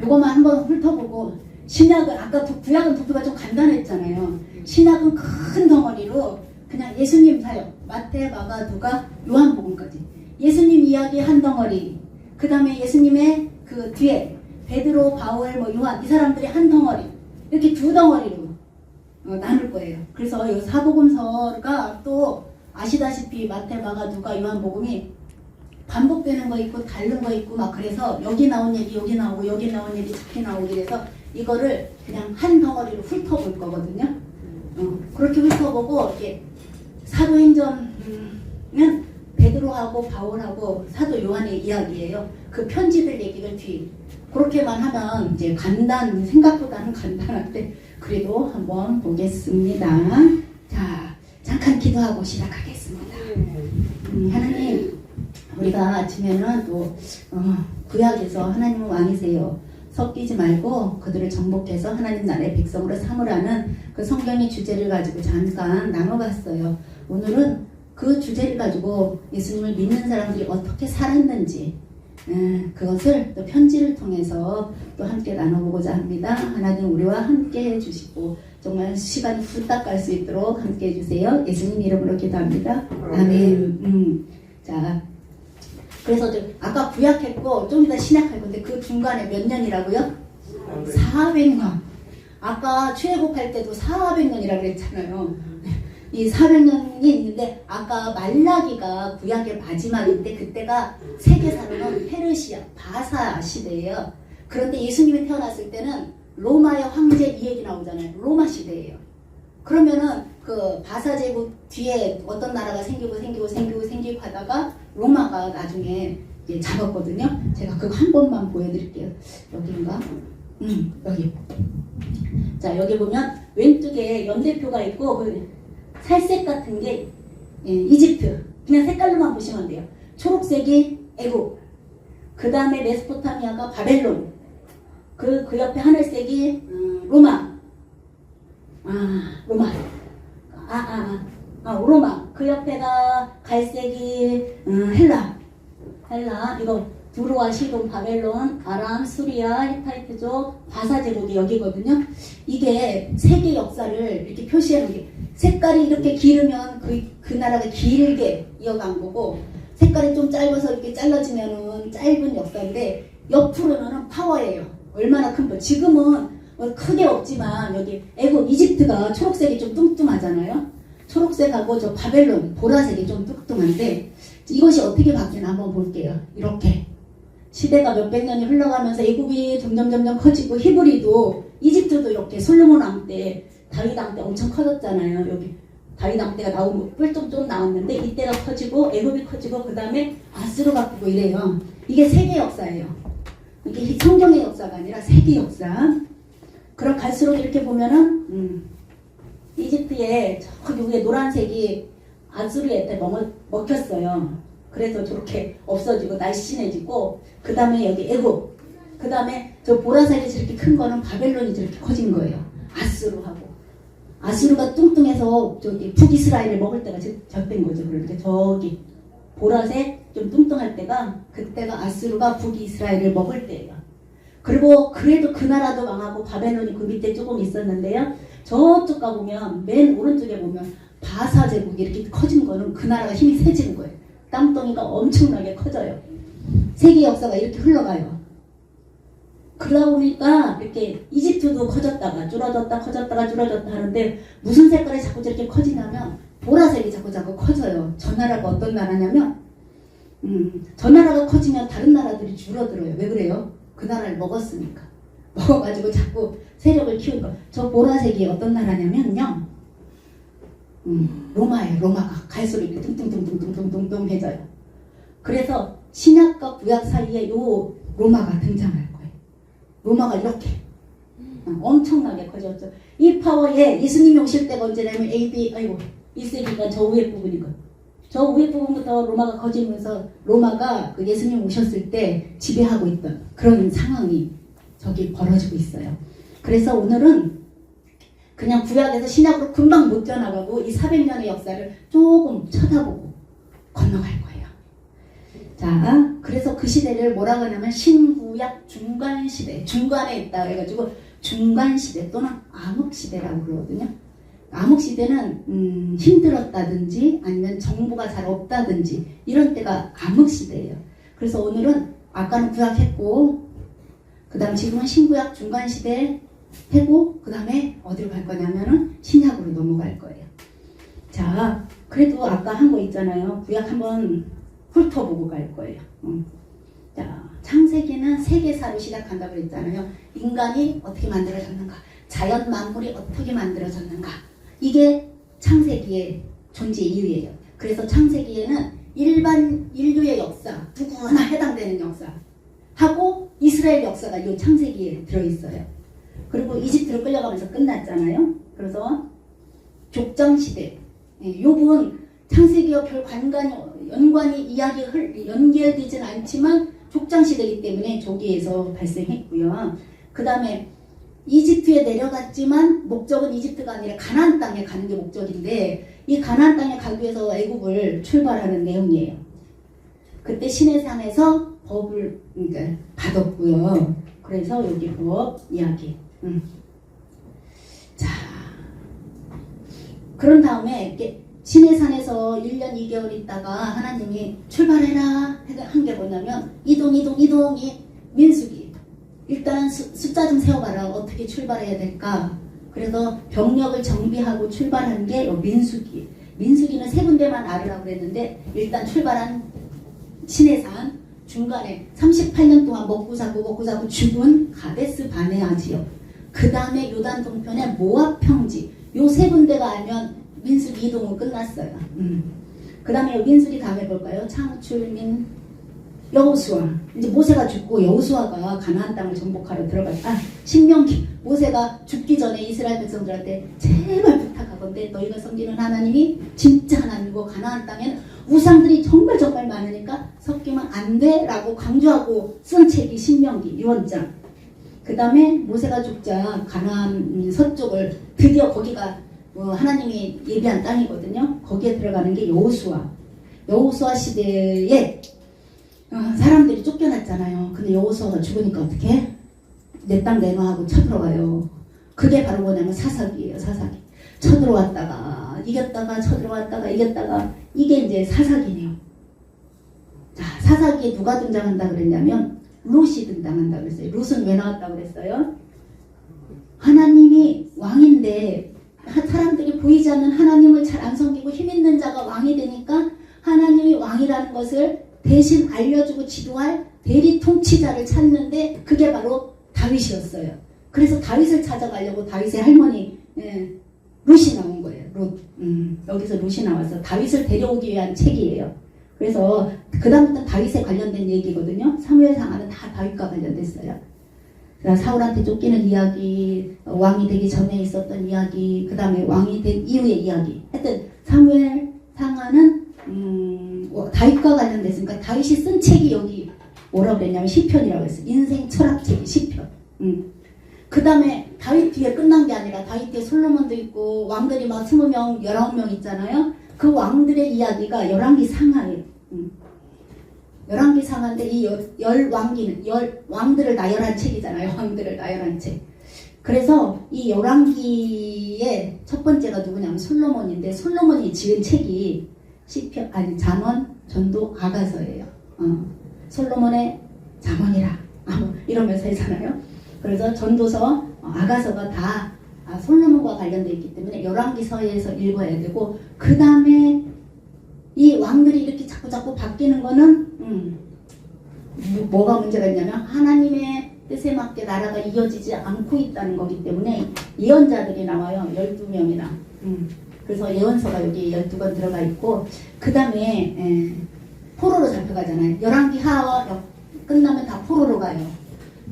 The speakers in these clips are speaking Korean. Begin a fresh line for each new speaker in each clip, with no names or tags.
요것만 한번 훑어보고, 신약은 아까 구약은 도표가 좀 간단했잖아요. 신약은 큰 덩어리로 그냥 예수님 사역, 마태, 마가, 누가, 요한복음까지 예수님 이야기 한 덩어리, 그 다음에 예수님의 그 뒤에 베드로, 바울, 뭐 요한, 이 사람들이 한 덩어리, 이렇게 두 덩어리로 나눌 거예요. 그래서 이 사복음서가 또 아시다시피 마태, 마가, 누가, 요한복음이 반복되는 거 있고 다른 거 있고 막, 그래서 여기 나온 얘기 여기 나오고 여기 나온 얘기 저기 나오고, 그래서 이거를 그냥 한 덩어리로 훑어볼 거거든요. 그렇게 훑어보고, 이렇게 사도행전은 베드로하고 바울하고 사도 요한의 이야기예요. 그 편지들 얘기를 뒤 그렇게만 하면 이제 생각보다는 간단한데 그래도 한번 보겠습니다. 자, 잠깐 기도하고 시작하겠습니다. 하나님, 우리가 아침에는 또 구약에서 하나님은 왕이세요, 섞이지 말고 그들을 정복해서 하나님 나라의 백성으로 삼으라는 그 성경의 주제를 가지고 잠깐 나눠봤어요. 오늘은 그 주제를 가지고 예수님을 믿는 사람들이 어떻게 살았는지, 그것을 또 편지를 통해서 또 함께 나눠보고자 합니다. 하나님 우리와 함께 해주시고 정말 시간이 후딱 갈 수 있도록 함께 해주세요. 예수님 이름으로 기도합니다. 아멘. 자, 그래서 아까 구약했고 좀 이따 신약할 건데 그 중간에 몇 년이라고요? 400년. 아까 출애굽할 때도 400년이라고 그랬잖아요. 이 400년이 있는데, 아까 말라기가 구약의 마지막인데 그때가 세계사로는 페르시아, 바사 시대예요. 그런데 예수님이 태어났을 때는 로마의 황제 이 얘기 나오잖아요. 로마 시대예요. 그러면은 그 바사 제국 뒤에 어떤 나라가 생기고 하다가 로마가 나중에 이제 잡았거든요. 제가 그거 한 번만 보여드릴게요. 여기인가? 여기. 자, 여기 보면 왼쪽에 연대표가 있고 그 살색 같은 게 이집트. 그냥 색깔로만 보시면 돼요. 초록색이 애국, 그 다음에 메소포타미아가 바벨론, 그 옆에 하늘색이 로마. 로마. 로마. 그 옆에가 갈색이 헬라. 이거 두로와 시돈, 바벨론, 아람, 수리아, 히타이트족, 바사제국이 여기거든요. 이게 세계 역사를 이렇게 표시하는 게, 색깔이 이렇게 길으면 그 나라가 길게 이어간 거고, 색깔이 좀 짧아서 이렇게 잘라지면은 짧은 역사인데, 옆으로는 파워예요. 얼마나 큰 거. 지금은 크게 없지만 여기 애국 이집트가 초록색이 좀 뚱뚱하잖아요. 초록색하고 저 바벨론 보라색이 좀 뚱뚱한데, 이것이 어떻게 바뀌나 한번 볼게요. 이렇게 시대가 몇백 년이 흘러가면서 애국이 점점 커지고, 히브리도 이집트도 이렇게 솔로몬 왕 때, 다윗 왕 때 엄청 커졌잖아요. 여기 다윗 왕 때가 나오고 뿔좀 좀 나왔는데 이때가 커지고 애굽이 커지고 그 다음에 아스로 바뀌고 이래요. 이게 세계 역사예요. 이게 성경의 역사가 아니라 세계 역사. 그럼 갈수록 이렇게 보면은 이집트에 저기 위에 노란색이 아수르에 때 먹혔어요. 그래서 저렇게 없어지고 날씬해지고, 그 다음에 여기 애굽, 그 다음에 저 보라색이 저렇게 큰 거는 바벨론이 저렇게 커진 거예요. 아수르하고. 아수르가 뚱뚱해서 저기 북이스라엘을 먹을 때가 저때인 거죠. 그러니까 저기 보라색 좀 뚱뚱할 때가, 그때가 아수르가 북이스라엘을 먹을 때예요. 그리고 그래도 그 나라도 망하고 바벨론이 그 밑에 조금 있었는데요. 저쪽 가보면 맨 오른쪽에 보면 바사 제국이 이렇게 커진 거는 그 나라가 힘이 세지는 거예요. 땅덩이가 엄청나게 커져요. 세계 역사가 이렇게 흘러가요. 그러다 보니까 이렇게 이집트도 커졌다가 줄어졌다 커졌다가 줄어졌다 하는데, 무슨 색깔이 자꾸 저렇게 커지냐면 보라색이 자꾸 커져요. 저 나라가 어떤 나라냐면 저 나라가 커지면 다른 나라들이 줄어들어요. 왜 그래요? 그 나라를 먹었으니까. 먹어가지고 자꾸 세력을 키우는 거. 저 보라색이 어떤 나라냐면요, 로마예요. 로마가 갈수록 이렇게 뚱뚱해져요. 그래서 신약과 구약 사이에 요 로마가 등장할 거예요. 로마가 이렇게 엄청나게 커졌죠. 이 파워에 예수님이 오실 때가 언제냐면 AD 1세기가 저 위에 부분이거든요. 저 위에 부분부터 로마가 커지면서 로마가 그 예수님 오셨을 때 지배하고 있던 그런 상황이 저기 벌어지고 있어요. 그래서 오늘은 그냥 구약에서 신약으로 금방 못 뛰어나가고 이 400년의 역사를 조금 쳐다보고 건너갈 거예요. 자, 그래서 그 시대를 뭐라고 하냐면 신구 구약 중간 시대, 중간에 있다 해가지고 중간 시대 또는 암흑 시대라고 그러거든요. 암흑 시대는 힘들었다든지 아니면 정보가 잘 없다든지 이런 때가 암흑 시대예요. 그래서 오늘은 아까는 구약했고 그 다음 지금은 신구약 중간 시대 하고 그 다음에 어디로 갈 거냐면은 신약으로 넘어갈 거예요. 자, 그래도 아까 한 거 있잖아요. 구약 한번 훑어보고 갈 거예요. 자, 창세기는 세계사로 시작한다고 그랬잖아요. 인간이 어떻게 만들어졌는가, 자연 만물이 어떻게 만들어졌는가, 이게 창세기의 존재 이유예요. 그래서 창세기에는 일반 인류의 역사, 누구나 해당되는 역사 하고 이스라엘 역사가 이 창세기에 들어있어요. 그리고 이집트로 끌려가면서 끝났잖아요. 그래서 족장시대, 이 부분 창세기와 별 연관이 연결되지는 않지만 족장시대이기 때문에 저기에서 발생했고요. 그 다음에 이집트에 내려갔지만 목적은 이집트가 아니라 가나안 땅에 가는 게 목적인데 이 가나안 땅에 가기 위해서 애국을 출발하는 내용이에요. 그때 시내산에서 법을 받았고요. 그래서 여기 법 이야기. 자, 그런 다음에 시내산에서 1년 2개월 있다가 하나님이 출발해라 한 게 뭐냐면 이동이 민수기. 일단 숫자 좀 세워봐라. 어떻게 출발해야 될까? 그래서 병력을 정비하고 출발한 게 민수기. 민수기는 세 군데만 알으라고 그랬는데 일단 출발한 시내산 중간에 38년 동안 먹고 자고 죽은 가데스 바네아 지역. 그 다음에 요단 동편의 모압 평지. 요 세 군데가 알면 민수기 이동은 끝났어요. 그 다음에 민수기 다음에 볼까요? 창출민 여호수아. 이제 모세가 죽고 여호수아가 가나안 땅을 정복하러 들어갔다. 신명기. 모세가 죽기 전에 이스라엘 백성들한테 제발 부탁하건대 너희가 섬기는 하나님이 진짜 하나님이고 가나안 땅에는 우상들이 정말 많으니까 섞이면 안 돼라고 강조하고 쓴 책이 신명기 유언장. 그 다음에 모세가 죽자 가나안 서쪽을 드디어 거기가 하나님이 예비한 땅이거든요. 거기에 들어가는 게 여호수아. 여호수아 시대에 사람들이 쫓겨났잖아요. 근데 여호수아가 죽으니까 어떻게? 내 땅 내놔 하고 쳐들어가요. 그게 바로 뭐냐면 사사기예요. 사사기. 쳐들어왔다가 이겼다가 쳐들어왔다가 이겼다가 이게 이제 사사기네요. 자, 사사기에 누가 등장한다 그랬냐면 룻이 등장한다 그랬어요. 룻은 왜 나왔다 그랬어요? 하나님이 왕인데 사람들이 보이지 않는 하나님을 잘 안 섬기고 힘 있는 자가 왕이 되니까 하나님이 왕이라는 것을 대신 알려주고 지도할 대리 통치자를 찾는데 그게 바로 다윗이었어요. 그래서 다윗을 찾아가려고 다윗의 할머니 룻이 나온 거예요. 룻. 여기서 룻이 나와서 다윗을 데려오기 위한 책이에요. 그래서 그 다음부터는 다윗에 관련된 얘기거든요. 사무엘상하는 다 다윗과 관련됐어요. 사울한테 쫓기는 이야기, 왕이 되기 전에 있었던 이야기, 그 다음에 왕이 된 이후의 이야기. 하여튼 사무엘상하는 다윗과 관련됐으니까 다윗이 쓴 책이 여기 뭐라고 그랬냐면 시편이라고 했어요. 인생 철학책이 시편. 그 다음에 다윗 뒤에 끝난 게 아니라 다윗 뒤에 솔로몬도 있고 왕들이 막 20명, 19명 있잖아요. 그 왕들의 이야기가 열왕기 상하예요. 열왕기 상하인데 이 열왕기는 왕들을 나열한 책이잖아요. 왕들을 나열한 책. 그래서 이 열왕기의 첫 번째가 누구냐면 솔로몬인데 솔로몬이 지은 책이 시편 잠언, 전도, 아가서예요. 솔로몬의 잠언이라 이러면서 하잖아요. 그래서 전도서, 아가서가 다 솔로몬과 관련되어 있기 때문에 열왕기서에서 읽어야 되고 그 다음에 이 왕들이 이렇게 자꾸 바뀌는 거는 뭐가 문제가 있냐면 하나님의 뜻에 맞게 나라가 이어지지 않고 있다는 거기 때문에 예언자들이 나와요. 12명이나. 그래서 예언서가 여기 12권 들어가 있고 그 다음에 포로로 잡혀가잖아요. 열왕기 하와 끝나면 다 포로로 가요.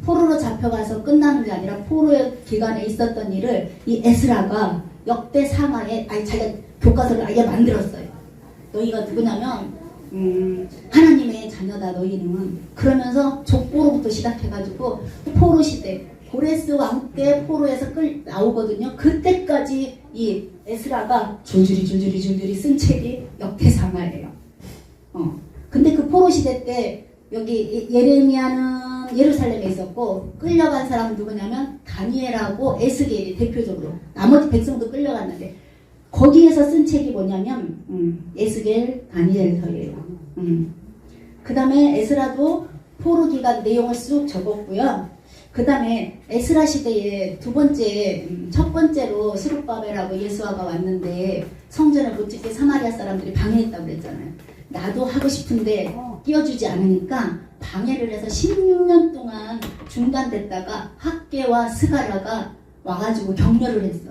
포로로 잡혀가서 끝나는 게 아니라 포로의 기간에 있었던 일을 이 에스라가 역대 상하에 자기가 교과서를 아예 만들었어요. 너희가 누구냐면 하나님의 자녀다 너희는. 그러면서 족보로부터 시작해가지고 포로 시대 고레스 왕 때 포로에서 나오거든요. 그때까지 이 에스라가 줄줄이 쓴 책이 역대상하예요. 근데 그 포로 시대 때 여기 예레미야는 예루살렘에 있었고 끌려간 사람은 누구냐면 다니엘하고 에스겔이 대표적으로 나머지 백성도 끌려갔는데 거기에서 쓴 책이 뭐냐면 에스겔 다니엘서예요. 그 다음에 에스라도 포로 기간 내용을 쑥 적었고요. 그 다음에 에스라 시대에 첫 번째로 스룹바벨하고 예수아가 왔는데 성전을 못 짓게 사마리아 사람들이 방해했다고 그랬잖아요. 나도 하고 싶은데 끼워주지 않으니까 방해를 해서 16년 동안 중단됐다가 학계와 스가랴가 와가지고 격려를 했어.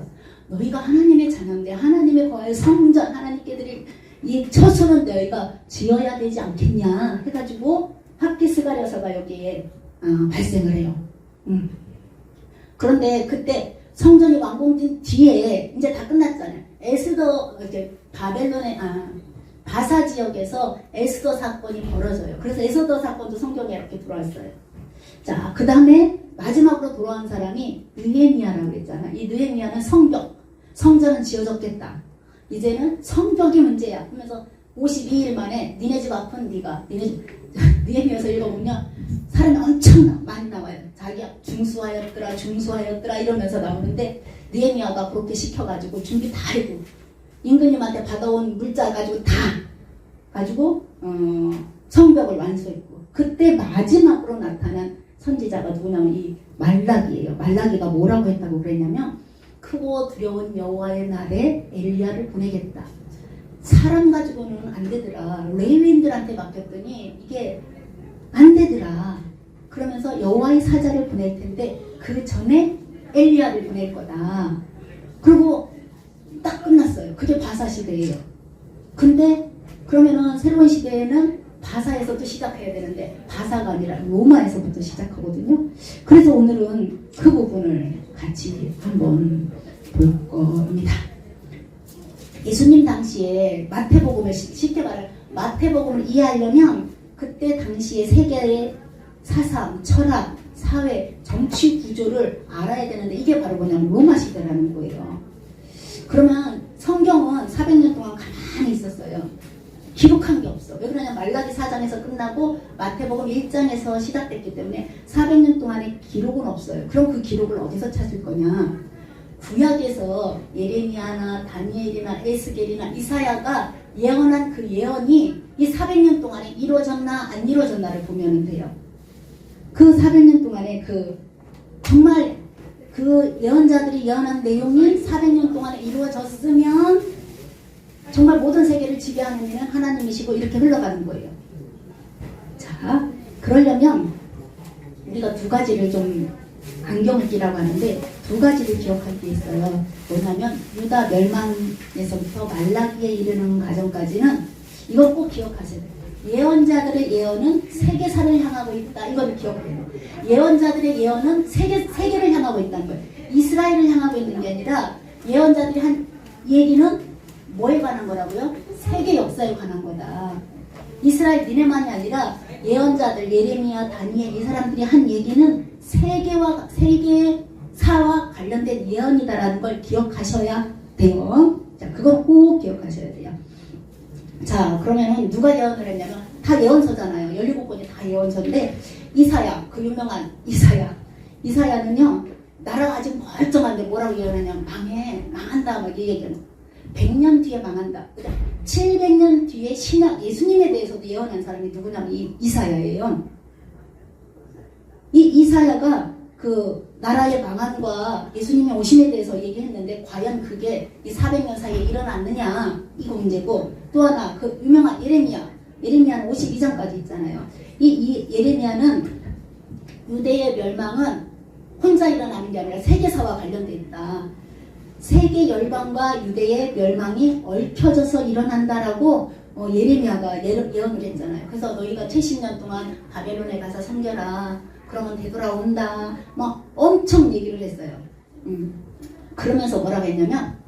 너희가 하나님의 자녀인데 하나님의 거할 성전 하나님께들이 이 처소는 너희가 지어야 되지 않겠냐 해가지고 학계 스가랴서가 여기에 발생을 해요. 그런데 그때 성전이 완공된 뒤에 이제 다 끝났잖아요. 에스더 이제 바사 지역에서 에스더 사건이 벌어져요. 그래서 에스더 사건도 성경에 이렇게 들어왔어요. 자, 그 다음에 마지막으로 돌아온 사람이 느헤미야라고 그랬잖아. 이 느헤미야는 성전은 지어졌겠다. 이제는 성벽이 문제야. 하면서 52일 만에 니네 집 앞은 느헤미야서 읽어보면 사람이 엄청 많이 나와요. 자기가 중수하였더라 이러면서 나오는데 느헤미야가 그렇게 시켜가지고 준비 다 해고 임금님한테 받아온 물자 가지고 다 가지고 성벽을 완수했고 그때 마지막으로 나타난 선지자가 누구냐면 이 말라기예요. 말라기가 뭐라고 했다고 그랬냐면 크고 두려운 여호와의 날에 엘리야를 보내겠다. 사람 가지고는 안 되더라. 레위인들한테 맡겼더니 이게 안 되더라. 그러면서 여호와의 사자를 보낼 텐데 그 전에 엘리야를 보낼 거다. 그리고 딱 끝났어요. 그게 바사 시대예요. 근데 그러면은 새로운 시대에는 바사에서도 시작해야 되는데 바사가 아니라 로마에서부터 시작하거든요. 그래서 오늘은 그 부분을 같이 한번 볼 겁니다. 예수님 당시에 마태복음을 쉽게 말해 마태복음을 이해하려면 그때 당시에 세계의 사상, 철학, 사회, 정치 구조를 알아야 되는데 이게 바로 뭐냐면 로마 시대라는 거예요. 그러면 성경은 400년 동안 가만히 있었어요. 기록한 게 없어. 왜 그러냐 말라기 4장에서 끝나고 마태복음 1장에서 시작됐기 때문에 400년 동안의 기록은 없어요. 그럼 그 기록을 어디서 찾을 거냐? 구약에서 예레미야나 다니엘이나 에스겔이나 이사야가 예언한 그 예언이 이 400년 동안에 이루어졌나 안 이루어졌나를 보면 돼요. 그 400년 동안에 정말 그 예언자들이 예언한 내용이 400년 동안에 이루어졌으면 정말 모든 세계를 지배하는 이는 하나님이시고 이렇게 흘러가는 거예요. 자, 그러려면 우리가 두 가지를 좀 안경을 끼라고 하는데 두 가지를 기억할 게 있어요. 뭐냐면 유다 멸망에서부터 말라기에 이르는 과정까지는 이거 꼭 기억하셔야 돼요. 예언자들의 예언은 세계사를 향하고 있다. 이걸 기억해요. 예언자들의 예언은 세계를 향하고 있다는 거예요. 이스라엘을 향하고 있는 게 아니라 예언자들이 한 얘기는 뭐에 관한 거라고요? 세계 역사에 관한 거다. 이스라엘 니네만이 아니라 예언자들 예레미야, 다니엘 이 사람들이 한 얘기는 세계사와 관련된 예언이다라는 걸 기억하셔야 돼요. 자, 그건 꼭 기억하셔야 돼요. 자, 그러면 누가 예언을 했냐면 다 예언서잖아요. 17권이 다 예언서인데 이사야, 그 유명한 이사야는요 나라가 아직 멀쩡한데 뭐라고 예언하냐면 망한다 막 얘기하는 100년 뒤에 망한다. 700년 뒤에 신약 예수님에 대해서도 예언한 사람이 누구냐면 이 이사야예요. 이 이사야가 그 나라의 망함과 예수님의 오심에 대해서 얘기했는데 과연 그게 이 400년 사이에 일어났느냐 이거 문제고, 또 하나 그 유명한 예레미야는 52장까지 있잖아요. 이 예레미야는 유대의 멸망은 혼자 일어나는 게 아니라 세계사와 관련되어 있다. 세계 열방과 유대의 멸망이 얽혀져서 일어난다라고 예레미야가 예언을 했잖아요. 그래서 너희가 70년 동안 바벨론에 가서 섬겨라. 그러면 되돌아온다. 뭐 엄청 얘기를 했어요. 그러면서 뭐라고 했냐면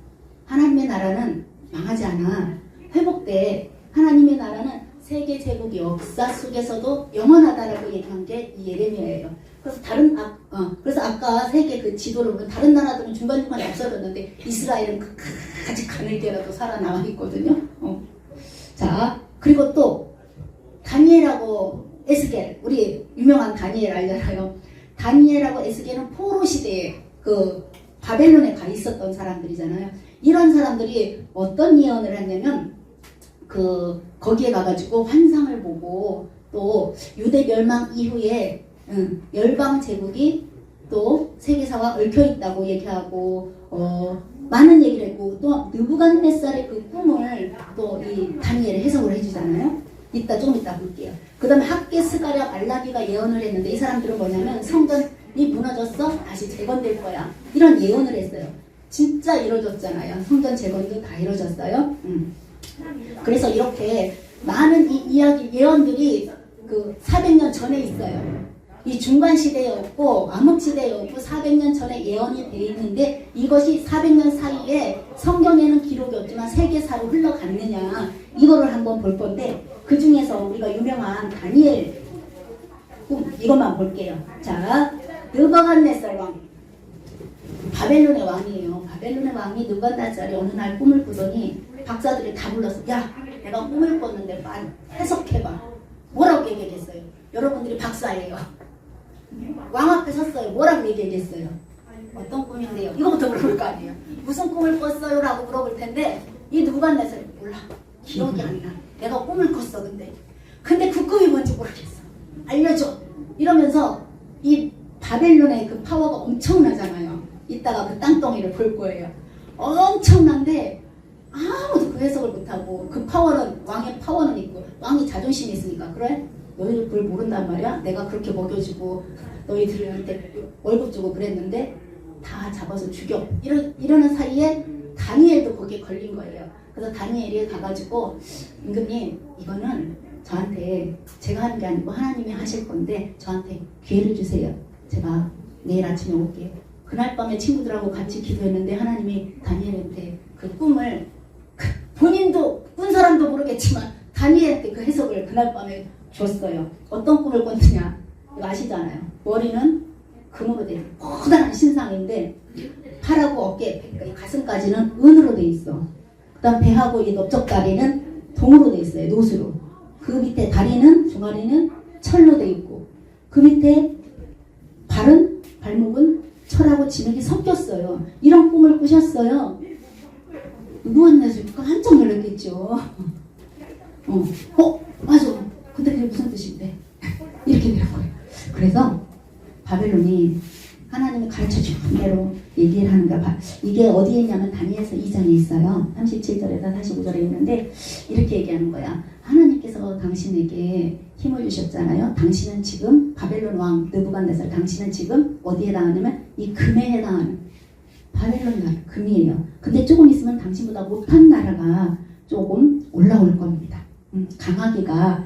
하나님의 나라는 망하지 않아. 회복돼. 하나님의 나라는 세계 제국 역사 속에서도 영원하다라고 얘기한 게 이 예레미야예요. 그래서 그래서 아까 세계 그 지도를 보면 다른 나라들은 중간중간에 없어졌는데 이스라엘은 아직 가늘게라도 살아남아 있거든요. 자, 그리고 또 다니엘하고 에스겔, 우리 유명한 다니엘 알잖아요. 다니엘하고 에스겔은 포로 시대에 그 바벨론에 가 있었던 사람들이잖아요. 이런 사람들이 어떤 예언을 했냐면 거기에 가가지고 환상을 보고 또 유대 멸망 이후에 열방 제국이 또 세계사와 얽혀 있다고 얘기하고 많은 얘기를 했고 또 느부갓네살의 그 꿈을 또 이 다니엘이 해석을 해주잖아요. 조금 이따 볼게요. 그 다음에 학계 스가랴 말라기가 예언을 했는데 이 사람들은 뭐냐면 성전이 무너졌어 다시 재건될 거야 이런 예언을 했어요. 진짜 이루어졌잖아요. 성전 재건도 다 이루어졌어요. 그래서 이렇게 많은 이 이야기 예언들이 그 400년 전에 있어요. 이 중간 시대에 없고 암흑 시대에 없고 400년 전에 예언이 되어 있는데 이것이 400년 사이에 성경에는 기록이 없지만 세계사로 흘러갔느냐 이거를 한번 볼 건데 그 중에서 우리가 유명한 다니엘 꿈 이것만 볼게요. 자, 느부갓네살 왕 바벨론의 왕이에요. 바벨론의 왕이 느부갓네살이 어느 날 꿈을 꾸더니 박사들이 다 불렀어. 야, 내가 꿈을 꿨는데 해석해봐. 뭐라고 얘기했어요? 여러분들이 박사예요. 왕 앞에 섰어요. 뭐라고 얘기했어요? 어떤 꿈인데요? 이거부터 물어볼 거 아니에요. 무슨 꿈을 꿨어요? 라고 물어볼 텐데 이 느부갓네살이 몰라. 기억이 안 나. 내가 꿈을 꿨어. 근데 그 꿈이 뭔지 모르겠어. 알려줘. 이러면서 이 바벨론의 그 파워가 엄청나잖아요. 이따가 그 땅덩이를 볼 거예요. 엄청난데 아무도 그 해석을 못하고 그 파워는 왕의 파워는 있고 왕이 자존심이 있으니까 그래? 너희들 그걸 모른단 말이야? 내가 그렇게 먹여주고 너희들한테 월급 주고 그랬는데 다 잡아서 죽여. 이러는 사이에 다니엘도 거기에 걸린 거예요. 그래서 다니엘이 가가지고 임금님 이거는 저한테 제가 하는 게 아니고 하나님이 하실 건데 저한테 기회를 주세요. 제가 내일 아침에 올게요. 그날 밤에 친구들하고 같이 기도했는데 하나님이 다니엘한테 그 꿈을 본인도 꾼 사람도 모르겠지만 다니엘한테 그 해석을 그날 밤에 줬어요. 어떤 꿈을 꿨느냐 이거 아시잖아요. 머리는 금으로 돼 있어. 커다란 신상인데 팔하고 어깨, 가슴까지는 은으로 돼 있어. 그 다음 배하고 이 넓적다리는 동으로 돼 있어요. 노수로. 그 밑에 다리는 종아리는 철로 돼 있고 그 밑에 발목은 철하고 진흙이 섞였어요. 이런 꿈을 꾸셨어요. 누구였나요? 깜짝 놀랐겠죠. 맞아. 근데 그게 무슨 뜻인데? 이렇게 되는 거예요. 그래서 바벨론이 하나님이 가르쳐준 대로 얘기를 하는 거야. 이게 어디에 있냐면 다니엘서 2장에 있어요. 37절에서 45절에 있는데 이렇게 얘기하는 거야. 하나님께서 당신에게 힘을 주셨잖아요. 당신은 지금 바벨론 왕 느부갓네살 당신은 지금 어디에 해당하냐면 이 금에 해당하는 바벨론 나라 금이에요. 근데 조금 있으면 당신보다 못한 나라가 조금 올라올 겁니다. 강하기가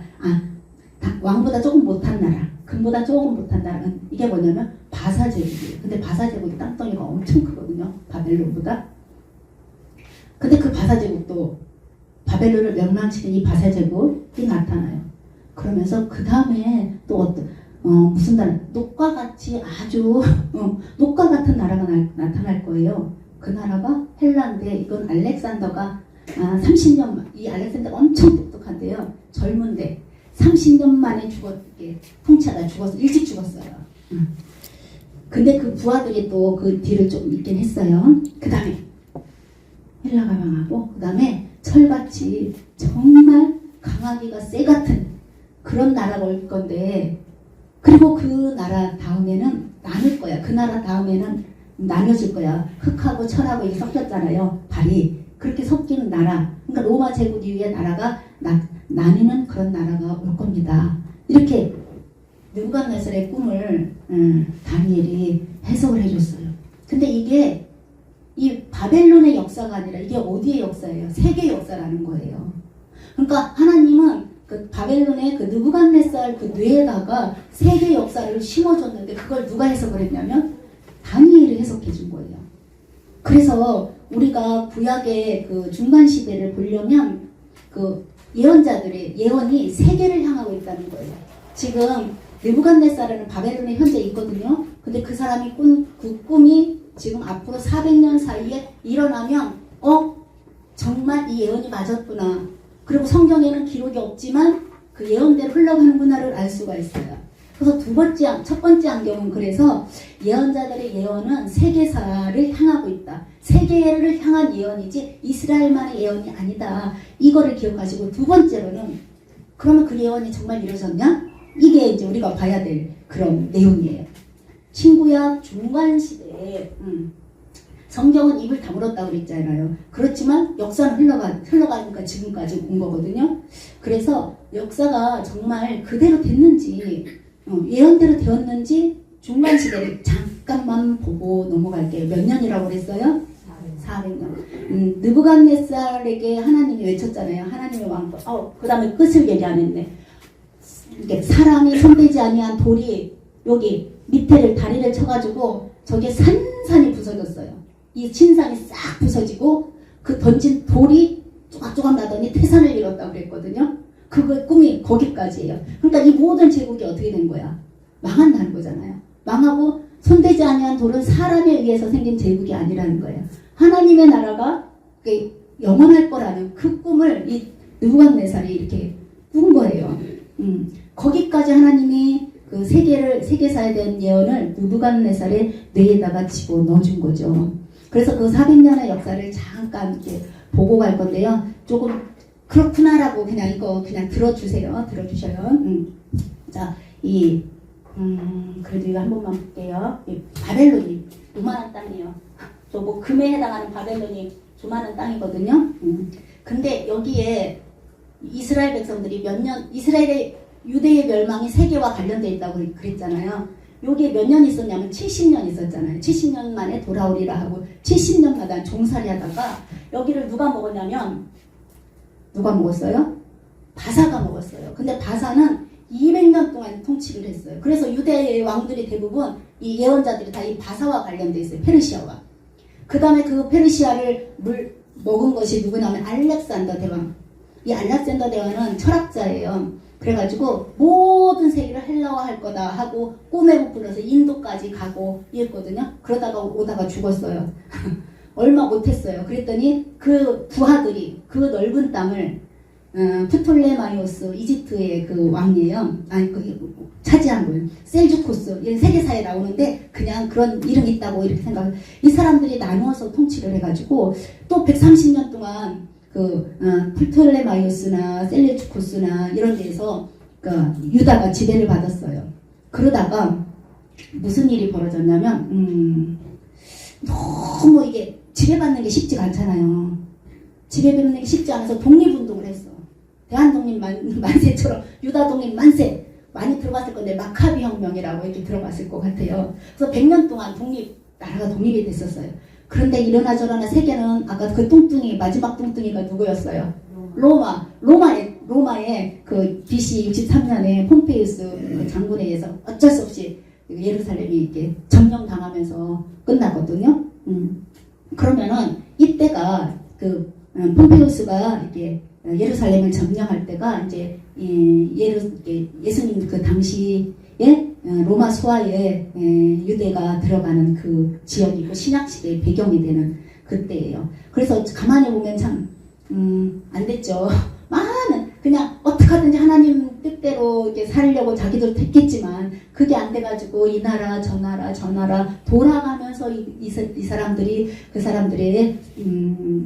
왕보다 조금 못한 나라 금보다 조금 못한 나라는 이게 뭐냐면 바사제국이에요. 근데 바사제국이 땅덩이가 엄청 크거든요. 바벨론보다. 근데 그 바사제국도 바벨론을 멸망시킨 이 바사제국이 나타나요. 그러면서 그 다음에 또 무슨 나라 녹과 같이 아주 녹과 같은 나라가 나타날 거예요. 그 나라가 헬라인데 이건 알렉산더가 30년 이 알렉산더가 엄청 똑똑한데요. 젊은데 30년 만에 풍차다 죽었어. 일찍 죽었어요. 근데 그 부하들이 또 그 뒤를 좀 있긴 했어요. 그 다음에 헬라가 망하고 그 다음에 철같이 정말 강하기가 쇠 같은 그런 나라가 올 건데 그리고 그 나라 다음에는 나눌 거야. 그 나라 다음에는 나눠질 거야. 흙하고 철하고 이게 섞였잖아요. 발이. 그렇게 섞이는 나라. 그러니까 로마 제국 이후에 나라가 나뉘는 그런 나라가 올 겁니다. 이렇게 느부갓네살의 꿈을 다니엘이 해석을 해줬어요. 근데 이게 이 바벨론의 역사가 아니라 이게 어디의 역사예요? 세계의 역사라는 거예요. 그러니까 하나님은 그 바벨론의 그 느부갓네살 그 뇌에다가 세계 역사를 심어줬는데 그걸 누가 해석을 했냐면 다니엘이 해석해 준 거예요. 그래서 우리가 구약의 그 중간 시대를 보려면 그 예언자들의 예언이 세계를 향하고 있다는 거예요. 지금 느부갓네살은 바벨론에 현재 있거든요. 근데 그 사람이 꾼 그 꿈이 지금 앞으로 400년 사이에 일어나면 정말 이 예언이 맞았구나. 그리고 성경에는 기록이 없지만 그 예언대로 흘러가는구나를 알 수가 있어요. 그래서 첫 번째 안경은 그래서 예언자들의 예언은 세계사를 향하고 있다. 세계를 향한 예언이지 이스라엘만의 예언이 아니다. 이거를 기억하시고 두 번째로는 그러면 그 예언이 정말 이루어졌냐? 이게 이제 우리가 봐야 될 그런 내용이에요. 신구약 중간시대에 성경은 입을 다물었다고 그랬잖아요. 그렇지만 역사는 흘러가니까 지금까지 온 거거든요. 그래서 역사가 정말 그대로 됐는지 예언대로 되었는지 중간시대를 잠깐만 보고 넘어갈게요. 몇 년이라고 그랬어요? 400년. 느부갓네살에게 하나님이 외쳤잖아요. 하나님의 왕권. 그 다음에 끝을 얘기 안 했네. 사람이 손대지 아니한 돌이 여기 밑에를 다리를 쳐가지고 저게 산산이 부서졌어요. 이 신상이 싹 부서지고 그 던진 돌이 조각조각 나더니 태산을 이뤘다고 그랬거든요. 그거 꿈이 거기까지예요. 그러니까 이 모든 제국이 어떻게 된 거야? 망한다는 거잖아요. 망하고 손대지 아니한 돌은 사람에 의해서 생긴 제국이 아니라는 거예요. 하나님의 나라가 영원할 거라는 그 꿈을 이 느부갓네살이 이렇게 꾼 거예요. 거기까지 하나님이 그 세계사에 대한 예언을 느부갓네살의 뇌에다가 집어넣어준 거죠. 그래서 그 400년의 역사를 잠깐 이렇게 보고 갈 건데요. 조금 그렇구나라고 그냥 이거 그냥 들어주세요. 들어주셔요. 자, 그래도 이거 한 번만 볼게요. 바벨론이 요만한 땅이에요. 또 뭐 금에 해당하는 바벨론이 조만한 땅이거든요. 근데 여기에 이스라엘 백성들이 유대의 멸망이 세계와 관련되어 있다고 그랬잖아요. 요게 몇 년 있었냐면 70년 있었잖아요. 70년 만에 돌아오리라 하고 70년마다 종살이 하다가 여기를 누가 먹었냐면 누가 먹었어요? 바사가 먹었어요. 근데 바사는 200년 동안 통치를 했어요. 그래서 유대의 왕들이 대부분 이 예언자들이 다 이 바사와 관련되어 있어요. 페르시아와. 그 다음에 그 페르시아를 먹은 것이 누구냐면 알렉산더 대왕. 이 알렉산더 대왕은 철학자예요. 그래가지고 모든 세계를 헬라화할 거다 하고 꿈에 부풀어서 인도까지 가고 이랬거든요. 그러다가 오다가 죽었어요. 얼마 못했어요. 그랬더니 그 부하들이 그 넓은 땅을 프톨레마이오스 이집트의 그 왕이에요. 차지한 거예요. 셀주코스 이런 세계사에 나오는데 그냥 그런 이름이 있다고 이렇게 생각을. 이 사람들이 나누어서 통치를 해가지고 또 130년 동안 프톨레마이오스나 셀주코스나 이런 데에서 유다가 지배를 받았어요. 그러다가 무슨 일이 벌어졌냐면 너무 이게 지배받는 게 쉽지가 않잖아요. 지배받는 게 쉽지 않아서 독립운동을 했어. 대한독립 만세처럼 유다 독립 만세 많이 들어봤을 건데 마카비 혁명이라고 이렇게 들어봤을 것 같아요. 그래서 100년 동안 나라가 독립이 됐었어요. 그런데 이러나 저러나 세계는 아까 그 마지막 뚱뚱이가 누구였어요? 로마의 그 BC 63년에 폼페이우스 장군에 의해서 어쩔 수 없이 예루살렘이 이렇게 점령당하면서 끝나거든요. 그러면은 이때가 그 폼페이우스가 이렇게 예루살렘을 점령할 때가 이제 예수님 그 당시에 로마 소아에 유대가 들어가는 그 지역이고 신약시대의 배경이 되는 그때예요. 그래서 가만히 보면 참 안 됐죠. 많은 그냥 어떻게 하든지 하나님 뜻대로 이렇게 살려고 자기들 했겠지만 그게 안 돼가지고 이 나라 저 나라 돌아가면서 이 사람들이 그 사람들의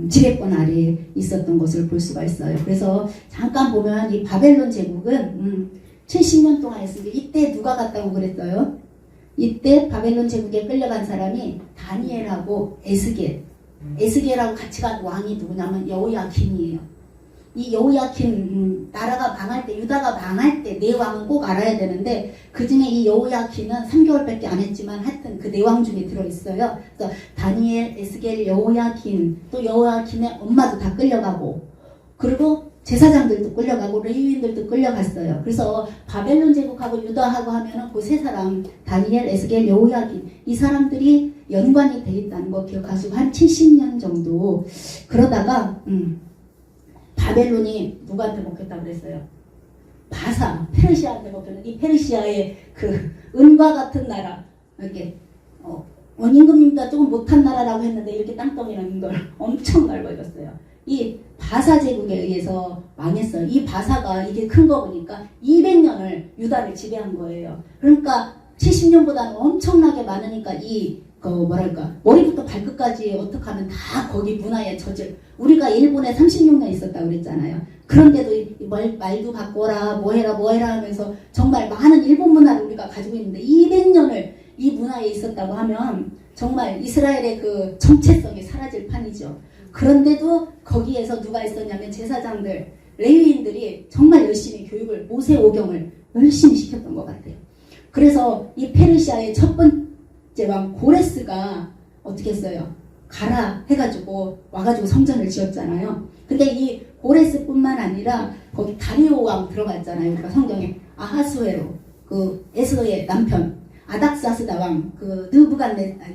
지배권 아래에 있었던 것을 볼 수가 있어요. 그래서 잠깐 보면 이 바벨론 제국은 70년 동안 했으니까 이때 누가 갔다고 그랬어요? 이때 바벨론 제국에 끌려간 사람이 다니엘하고 에스겔하고 같이 간 왕이 누구냐면 여호야긴이에요. 이 여호야긴 나라가 망할 때 유다가 망할 때 네 왕은 꼭 알아야 되는데 그 중에 이 여호야긴은 3개월밖에 안 했지만 하여튼 그 네 왕 중에 들어있어요. 그래서 다니엘, 에스겔, 여호야긴 또 여호야긴의 엄마도 다 끌려가고 그리고 제사장들도 끌려가고 레위인들도 끌려갔어요. 그래서 바벨론 제국하고 유다하고 하면은 그 세 사람 다니엘, 에스겔, 여호야긴 이 사람들이 연관이 돼 있다는 거 기억하시고 한 70년 정도 그러다가 바벨론이 누구한테 먹혔다고 그랬어요? 바사, 페르시아한테 먹혔는데 이 페르시아의 그 은과 같은 나라 이렇게 원임금님보다 조금 못한 나라라고 했는데 이렇게 땅덩이라는 걸 엄청 넓어졌어요. 이 바사 제국에 의해서 망했어요. 이 바사가 이게 큰 거 보니까 200년을 유다를 지배한 거예요. 그러니까 70년보다는 엄청나게 많으니까 뭐랄까 머리부터 발끝까지 어떻게 하면 다 거기 문화에 젖을. 우리가 일본에 36년 있었다고 그랬잖아요. 그런데도 말도 바꿔라 뭐해라 하면서 정말 많은 일본 문화를 우리가 가지고 있는데 200년을 이 문화에 있었다고 하면 정말 이스라엘의 그 정체성이 사라질 판이죠. 그런데도 거기에서 누가 있었냐면 제사장들, 레위인들이 정말 열심히 교육을, 모세오경을 열심히 시켰던 것 같아요. 그래서 이 페르시아의 첫 번째 왕 고레스가 어떻게 했어요? 가라 해가지고 와가지고 성전을 지었잖아요. 근데 이 고레스뿐만 아니라 거기 다리오 왕 들어갔잖아요. 우리가 성경에 아하수에로 그 에스더의 남편 아닥사스다 왕, 그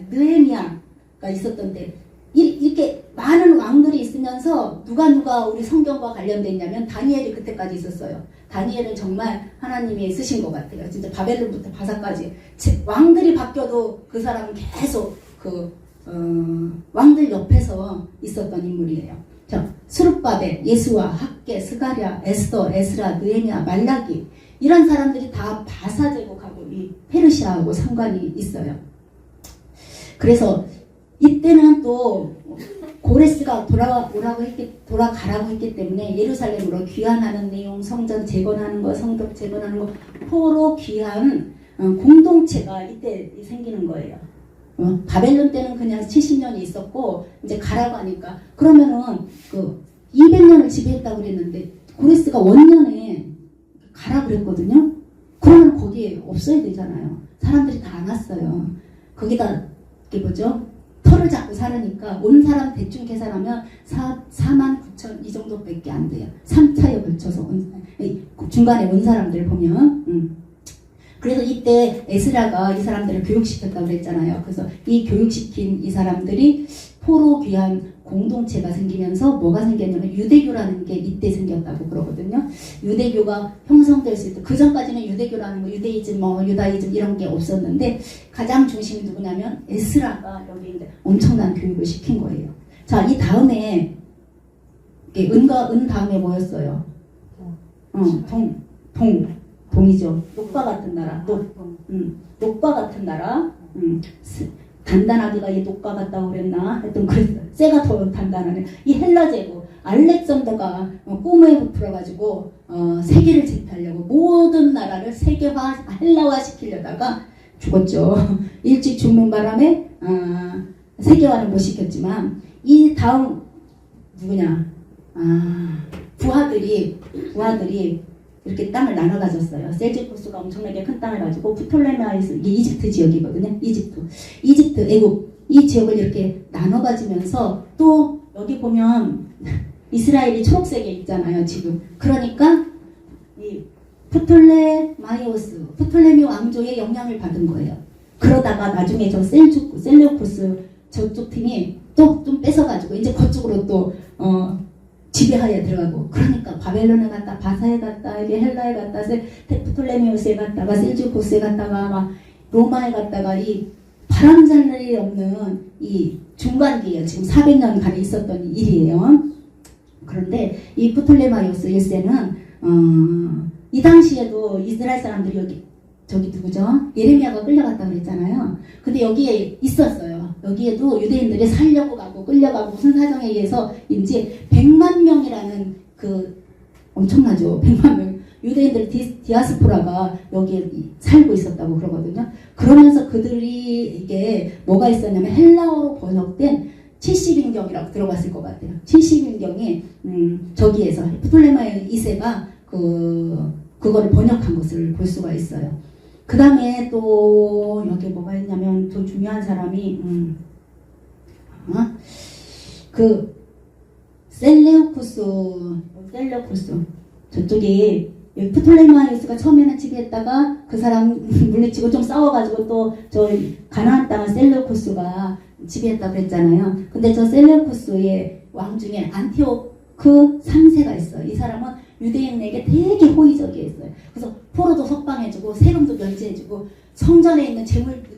느헤미야가 있었던데 이렇게 많은 왕들이 있으면서 누가 우리 성경과 관련돼 있냐면 다니엘이 그때까지 있었어요. 다니엘은 정말 하나님이 쓰신 것 같아요. 진짜 바벨론부터 바사까지 왕들이 바뀌어도 그 사람은 계속 왕들 옆에서 있었던 인물이에요. 자, 스룹바벨, 예수와, 학개, 스가랴, 에스더, 에스라, 느헤미야, 말라기 이런 사람들이 다 바사 제국하고 이 페르시아하고 상관이 있어요. 그래서 이때는 또 고레스가 돌아가라고 했기 때문에 예루살렘으로 귀환하는 내용, 성전 재건하는 거, 성벽 재건하는 거, 포로 귀한 공동체가 이때 생기는 거예요. 바벨론 때는 그냥 70년이 있었고 이제 가라고 하니까 그러면은 그 200년을 지배했다고 그랬는데 고레스가 원년에 가라 그랬거든요. 그러면 거기에 없어야 되잖아요. 사람들이 다 안 왔어요. 거기다 이게 뭐죠? 터를 잡고 살으니까 온 사람 대충 계산하면 4만 9천 이 정도밖에 안 돼요. 3차에 걸쳐서 중간에 온 사람들 보면 그래서 이때 에스라가 이 사람들을 교육시켰다고 그랬잖아요. 그래서 이 교육시킨 이 사람들이 포로 귀한 공동체가 생기면서 뭐가 생겼냐면 유대교라는 게 이때 생겼다고 그러거든요. 유대교가 형성될 수 있다. 그 전까지는 유대교라는 거, 유대이즘, 유다이즘 이런 게 없었는데 가장 중심이 누구냐면 에스라가 여기 이제 엄청난 교육을 시킨 거예요. 자, 이 다음에 은 다음에 뭐였어요? 동이죠. 녹과 같은 나라. 녹과 같은 나라. 단단하기가 이 녹과 같다고 그랬나? 하여튼 그랬어요. 쇠가 더 단단하네. 이 헬라 제국 알렉산더가 꿈에 부풀어가지고 세계를 제패하려고 모든 나라를 세계화, 헬라화 시키려다가 죽었죠. 일찍 죽는 바람에 세계화는 못 시켰지만 이 다음 누구냐? 부하들이 이렇게 땅을 나눠 가졌어요. 셀주쿠스가 엄청나게 큰 땅을 가지고 프톨레마이스, 이게 이집트 지역이거든요. 이집트, 애국 이 지역을 이렇게 나눠 가지면서 또 여기 보면 이스라엘이 초록색에 있잖아요. 지금 그러니까 이 프톨레미 왕조의 영향을 받은 거예요. 그러다가 나중에 저 셀레우코스 저쪽 팀이 또 좀 뺏어가지고 이제 그쪽으로 또 지배하에 들어가고 그러니까 바벨론에 갔다 바사에 갔다 이게 헬라에 갔다 프톨레미우스에 갔다가 셀주코스에 갔다가 막 로마에 갔다가 이 바람잡이 없는 이 중간기예요. 지금 400년간 있었던 일이에요. 그런데 이 프톨레마이오스 1세는 이 당시에도 이스라엘 사람들이 저기 누구죠? 예레미야가 끌려갔다고 그랬잖아요. 근데 여기에 있었어요. 여기에도 유대인들이 살려고 가고 끌려가고 무슨 사정에 의해서인지 100만 명이라는 그 엄청나죠. 100만 명. 유대인들 디아스포라가 여기에 살고 있었다고 그러거든요. 그러면서 그들이 이게 뭐가 있었냐면 헬라어로 번역된 70인경이라고 들어봤을 것 같아요. 70인경이 저기에서 프톨레마이 2세가 그거를 번역한 것을 볼 수가 있어요. 그 다음에 또 여기 뭐가 있냐면 또 중요한 사람이 그 셀레우코스 저쪽이 프톨레마이오스가 처음에는 지배했다가 그 사람 물리치고 좀 싸워가지고 또 저 가나안 땅을 셀레우코스가 지배했다고 그랬잖아요. 근데 저 셀레우코스의 왕 중에 안티오크 3세가 있어요. 이 사람은 유대인에게 되게 호의적이었어요. 그래서 포로도 석방해주고 세금도 면제해주고 성전에 있는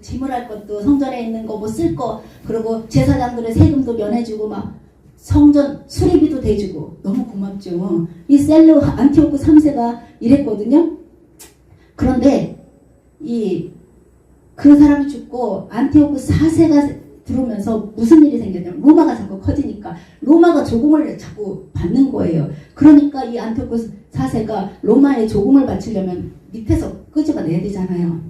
재물할 것도 성전에 있는 거 뭐 쓸 거 그리고 제사장들의 세금도 면해주고 막 성전 수리비도 대주고 너무 고맙죠. 이 셀루 안티오쿠 3세가 이랬거든요. 그런데 그 사람이 죽고 안티오쿠 4세가 들어오면서 무슨 일이 생겼냐면 로마가 자꾸 커지니까 로마가 조공을 자꾸 받는 거예요. 그러니까 이 안티오쿠 4세가 로마에 조공을 바치려면 밑에서 끄집어내야 되잖아요.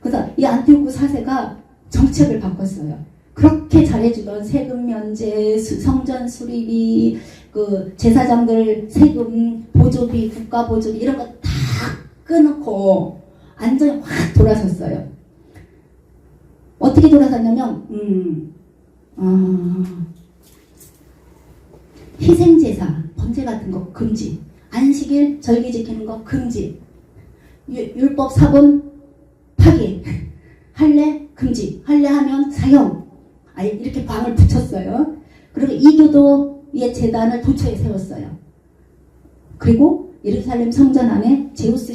그래서 이 안티오쿠 4세가 정책을 바꿨어요. 그렇게 잘해주던 세금 면제, 성전 수리비, 그 제사장들 세금 보조비, 국가 보조비 이런 거 다 끊고 완전히 확 돌아섰어요. 어떻게 돌아섰냐면 희생제사, 번제 같은 거 금지, 안식일, 절기 지키는 거 금지, 율법 사본 파기, 할례 금지, 할례하면 사형, 이렇게 방을 붙였어요. 그리고 이교도의 재단을 도처에 세웠어요. 그리고 예루살렘 성전 안에 제우스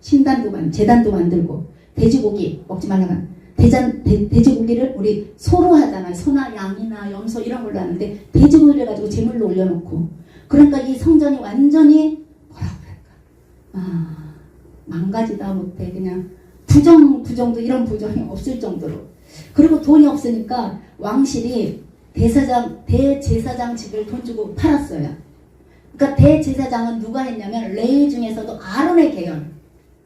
재단도 만들고 돼지고기 먹지 말라고 돼지고기를 우리 소로 하잖아요. 소나 양이나 염소 이런 걸로 하는데 돼지고기를 가지고 제물로 올려놓고, 그러니까 이 성전이 완전히 뭐라고 그럴까, 망가지다 못해 그냥 부정도 이런 부정이 없을 정도로. 그리고 돈이 없으니까 왕실이 대제사장직을 돈 주고 팔았어요. 그러니까 대제사장은 누가 했냐면 레위 중에서도 아론의 계열,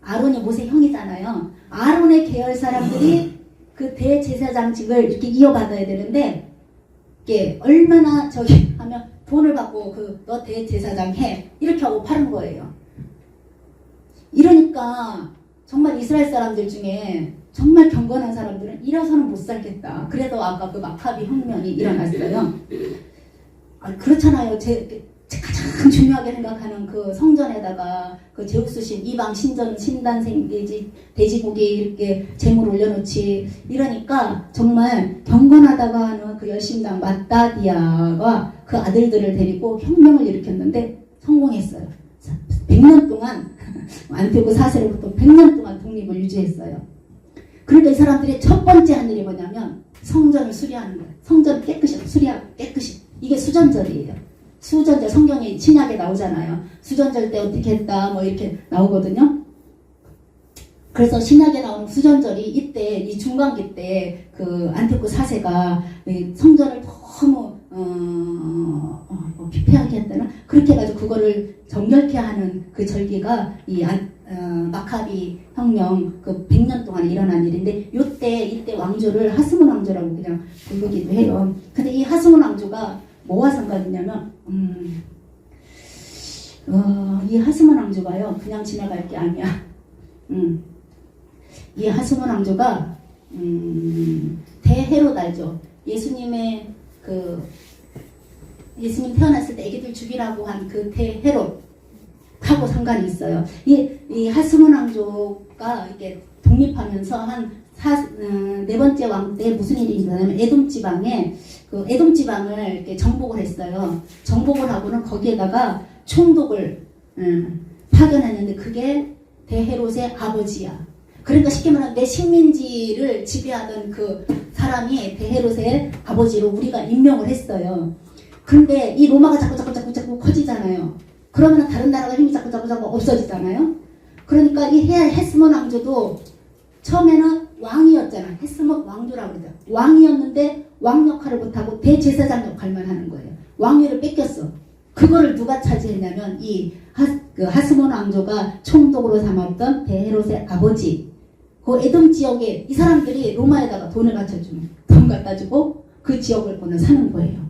아론이 모세 형이잖아요. 아론의 계열 사람들이 그 대제사장직을 이렇게 이어받아야 되는데, 이게 얼마나 저기 하면 돈을 받고 너 대제사장 해 이렇게 하고 파는 거예요. 이러니까 정말 이스라엘 사람들 중에 정말 경건한 사람들은 이래서는 못 살겠다. 그래서 아까 그 마카비 혁명이 일어났어요. 그렇잖아요. 가장 중요하게 생각하는 그 성전에다가 그 제우스 이방 신단생 돼지고기 이렇게 제물 올려놓지, 이러니까 정말 경건하다고 하는 그 열심당 마따디아가 그 아들들을 데리고 혁명을 일으켰는데 성공했어요. 100년 동안 안티오쿠 4세로부터 100년 동안 독립을 유지했어요. 그러니까 이 사람들이 첫 번째 한 일이 뭐냐면 성전을 수리하는 거예요. 성전을 깨끗이. 이게 수전절이에요. 수전절, 성경에 신약에 나오잖아요. 수전절 때 어떻게 했다 뭐 이렇게 나오거든요. 그래서 신약에 나오는 수전절이 이때 이 중간기 때 그 안티오쿠 4세가 성전을 너무 피폐하게 했다나 그렇게 해가지고 그거를 정결케 하는 그 절기가 이 마카비 혁명 그 100년 동안 일어난 일인데, 이때 왕조를 하스몬 왕조라고 그냥 부르기도 해요. 근데 이 하스몬 왕조가 뭐와 상관이냐면 이 하스몬 왕조가요 그냥 지나갈 게 아니야. 이 하스몬 왕조가 대헤롯 알죠? 예수님 태어났을 때 애기들 죽이라고 한 그 대헤롯하고 상관이 있어요. 이 하스몬 왕조가 이렇게 독립하면서 한 네 번째 왕 때 무슨 일이 있냐면 에돔 지방을 이렇게 정복을 했어요. 정복을 하고는 거기에다가 총독을 파견했는데 그게 대헤롯의 아버지야. 그러니까 쉽게 말하면 내 식민지를 지배하던 그 사람이 대헤롯의 아버지로 우리가 임명을 했어요. 그런데 이 로마가 자꾸 커지잖아요. 그러면 다른 나라가 힘이 자꾸 없어지잖아요. 그러니까 이 헤스몬 왕조도 처음에는 왕이었잖아. 헤스몬 왕조라고 그러죠. 왕이었는데 왕 역할을 못하고 대제사장 역할만 하는 거예요. 왕위를 뺏겼어. 그거를 누가 차지했냐면 이 하스몬 왕조가 총독으로 삼았던 대헤롯의 아버지, 그 에돔 지역에 이 사람들이 로마에다가 돈을 갖춰주면 돈 갖다 주고 그 지역을 사는 거예요.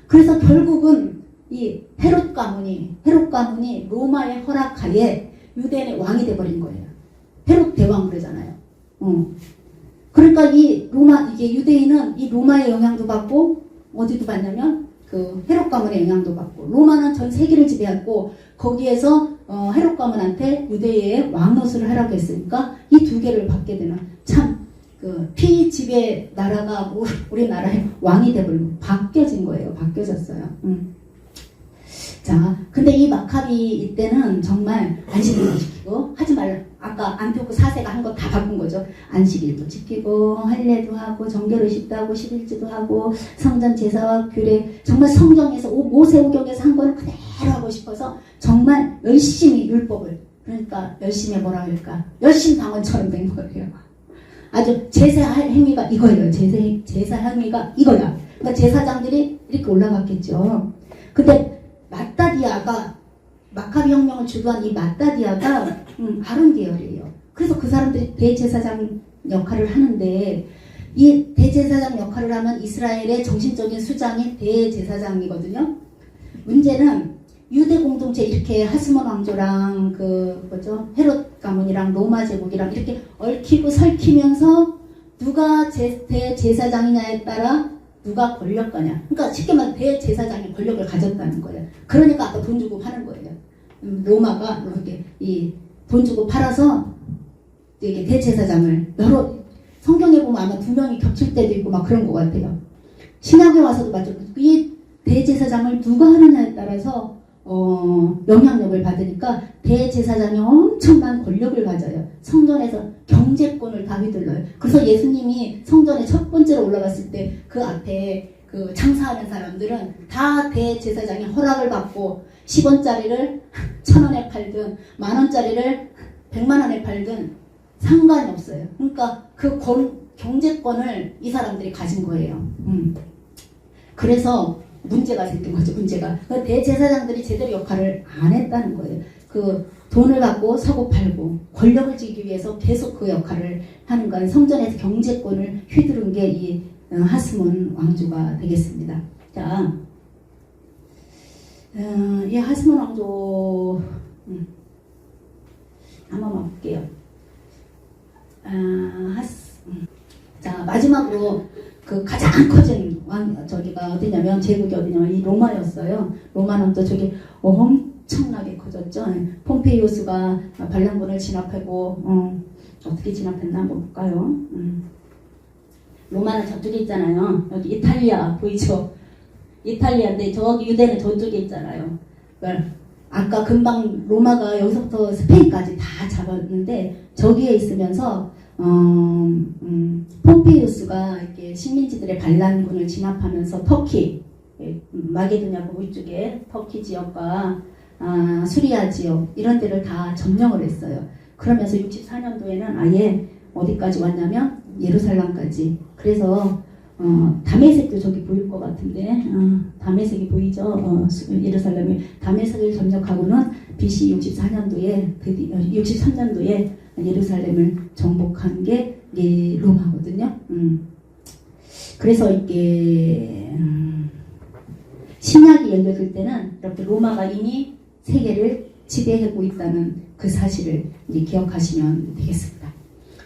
그래서 결국은 이 헤롯 가문이 로마의 허락하에 유대인의 왕이 돼버린 거예요. 헤롯 대왕 그러잖아요. 그러니까 이게 유대인은 이 로마의 영향도 받고 어디도 받냐면 그 헤롯 가문의 영향도 받고, 로마는 전 세계를 지배했고 거기에서 헤롯 가문한테 유대의 왕노릇을 하라고 했으니까 이 두 개를 받게 되는, 참 그 피지배 나라가 우리나라의 왕이 돼버리고 바뀌어진 거예요. 바뀌어졌어요. 자, 근데 이 마카비 이때는 정말 안식일을 지키고 아까 안티오쿠 4세가 한 거 다 바꾼 거죠. 안식일도 지키고 할례도 하고 정결의식도 하고 11주도 하고 성전 제사와 규례, 정말 성경에서 모세오경에서 한 거를 그대로 하고 싶어서 정말 열심히 율법을, 그러니까 열심히 뭐라 그럴까, 열심 당원처럼 된 거예요. 아주 제사 행위가 이거예요. 제사 행위가 이거야. 그러니까 제사장들이 이렇게 올라갔겠죠. 근데 마따디아가, 마카비 혁명을 주도한 이 마따디아가 아론 계열이에요. 그래서 그 사람들이 대제사장 역할을 하는데, 이 대제사장 역할을 하면 이스라엘의 정신적인 수장이 대제사장이거든요. 문제는 유대 공동체 이렇게 하스몬 왕조랑 헤롯 가문이랑 로마 제국이랑 이렇게 얽히고 설키면서 누가 대제사장이냐에 따라 누가 권력가냐. 그러니까 쉽게 말해 대제사장이 권력을 가졌다는 거예요. 그러니까 아까 돈 주고 파는 거예요. 로마가 이렇게 돈 주고 팔아서 이게 대제사장을 성경에 보면 아마 2명이 겹칠 때도 있고 막 그런 것 같아요. 신약에 와서도 맞죠. 이 대제사장을 누가 하느냐에 따라서 영향력을 받으니까 대제사장이 엄청난 권력을 가져요. 성전에서 경제권을 다 휘둘러요. 그래서 예수님이 성전에 첫 번째로 올라갔을 때 그 앞에 그 장사하는 사람들은 다 대제사장의 허락을 받고 10원짜리를 1000원에 팔든 만원짜리를 100만원에 팔든 상관이 없어요. 그러니까 그 경제권을 이 사람들이 가진 거예요. 그래서 문제가 생긴 거죠. 문제가. 대제사장들이 제대로 역할을 안 했다는 거예요. 그 돈을 갖고 사고 팔고 권력을 쥐기 위해서 계속 그 역할을 하는 건 성전에서 경제권을 휘두른 게 이 하스몬 왕조가 되겠습니다. 자, 이 하스몬 왕조 한번 볼게요. 자, 마지막으로 그 가장 커진 저기가 어디냐면, 제국이 어디냐면 이 로마였어요. 로마는 또 저기 엄청나게 커졌죠. 폼페이우스가 반란군을 진압하고 어떻게 진압했나 한번 볼까요? 로마는 저쪽에 있잖아요. 여기 이탈리아 보이죠? 이탈리아인데 저기 유대는 저쪽에 있잖아요. 그러니까 아까 금방 로마가 여기서부터 스페인까지 다 잡았는데 저기에 있으면서 폼페이우스가 이렇게 식민지들의 반란군을 진압하면서 터키, 마게도냐고 위쪽에 터키 지역과 수리아 지역 이런 데를 다 점령을 했어요. 그러면서 64년도에는 아예 어디까지 왔냐면 예루살렘까지. 그래서 다메섹도 저기 보일 것 같은데, 다메섹이 보이죠? 예루살렘이 다메섹을 점령하고는 BC 64년도에 드디어 63년도에 예루살렘을 정복한 게 로마거든요. 그래서 이게 신약이 열렸을 때는 이렇게 로마가 이미 세계를 지배하고 있다는 그 사실을 이제 기억하시면 되겠습니다.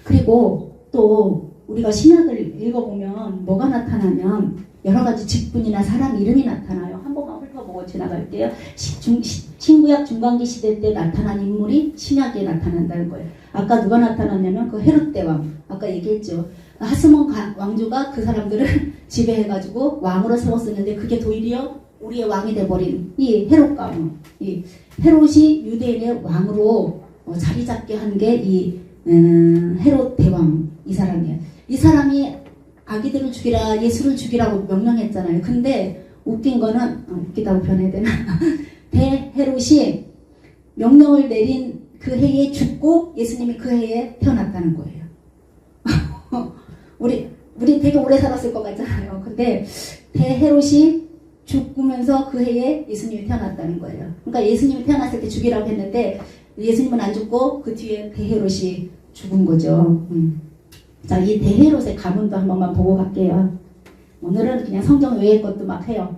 그리고 또 우리가 신약을 읽어보면 뭐가 나타나면 여러 가지 직분이나 사람 이름이 나타나요. 한 번만 훑어보고 지나갈게요. 신구약 중간기 시대 때 나타난 인물이 신약에 나타난다는 거예요. 아까 누가 나타났냐면 그 헤롯 대왕, 아까 얘기했죠. 하스몬 왕조가 그 사람들을 지배해가지고 왕으로 세웠었는데 그게 도리어 우리의 왕이 돼버린 이 헤롯 가문, 이 헤롯이 유대인의 왕으로 자리 잡게 한 게 이 헤롯 대왕, 이 사람이에요. 이 사람이 아기들을 죽이라, 예수를 죽이라고 명령했잖아요. 근데 웃긴 거는, 웃기다고 표현해야 되나? 대헤롯이 명령을 내린 그 해에 죽고 예수님이 그 해에 태어났다는 거예요. 우리 되게 오래 살았을 것 같잖아요. 근데 대헤롯이 죽으면서 그 해에 예수님이 태어났다는 거예요. 그러니까 예수님이 태어났을 때 죽이라고 했는데 예수님은 안 죽고 그 뒤에 대헤롯이 죽은 거죠. 자, 이 대헤롯의 가문도 한 번만 보고 갈게요. 오늘은 그냥 성경 외의 것도 막 해요.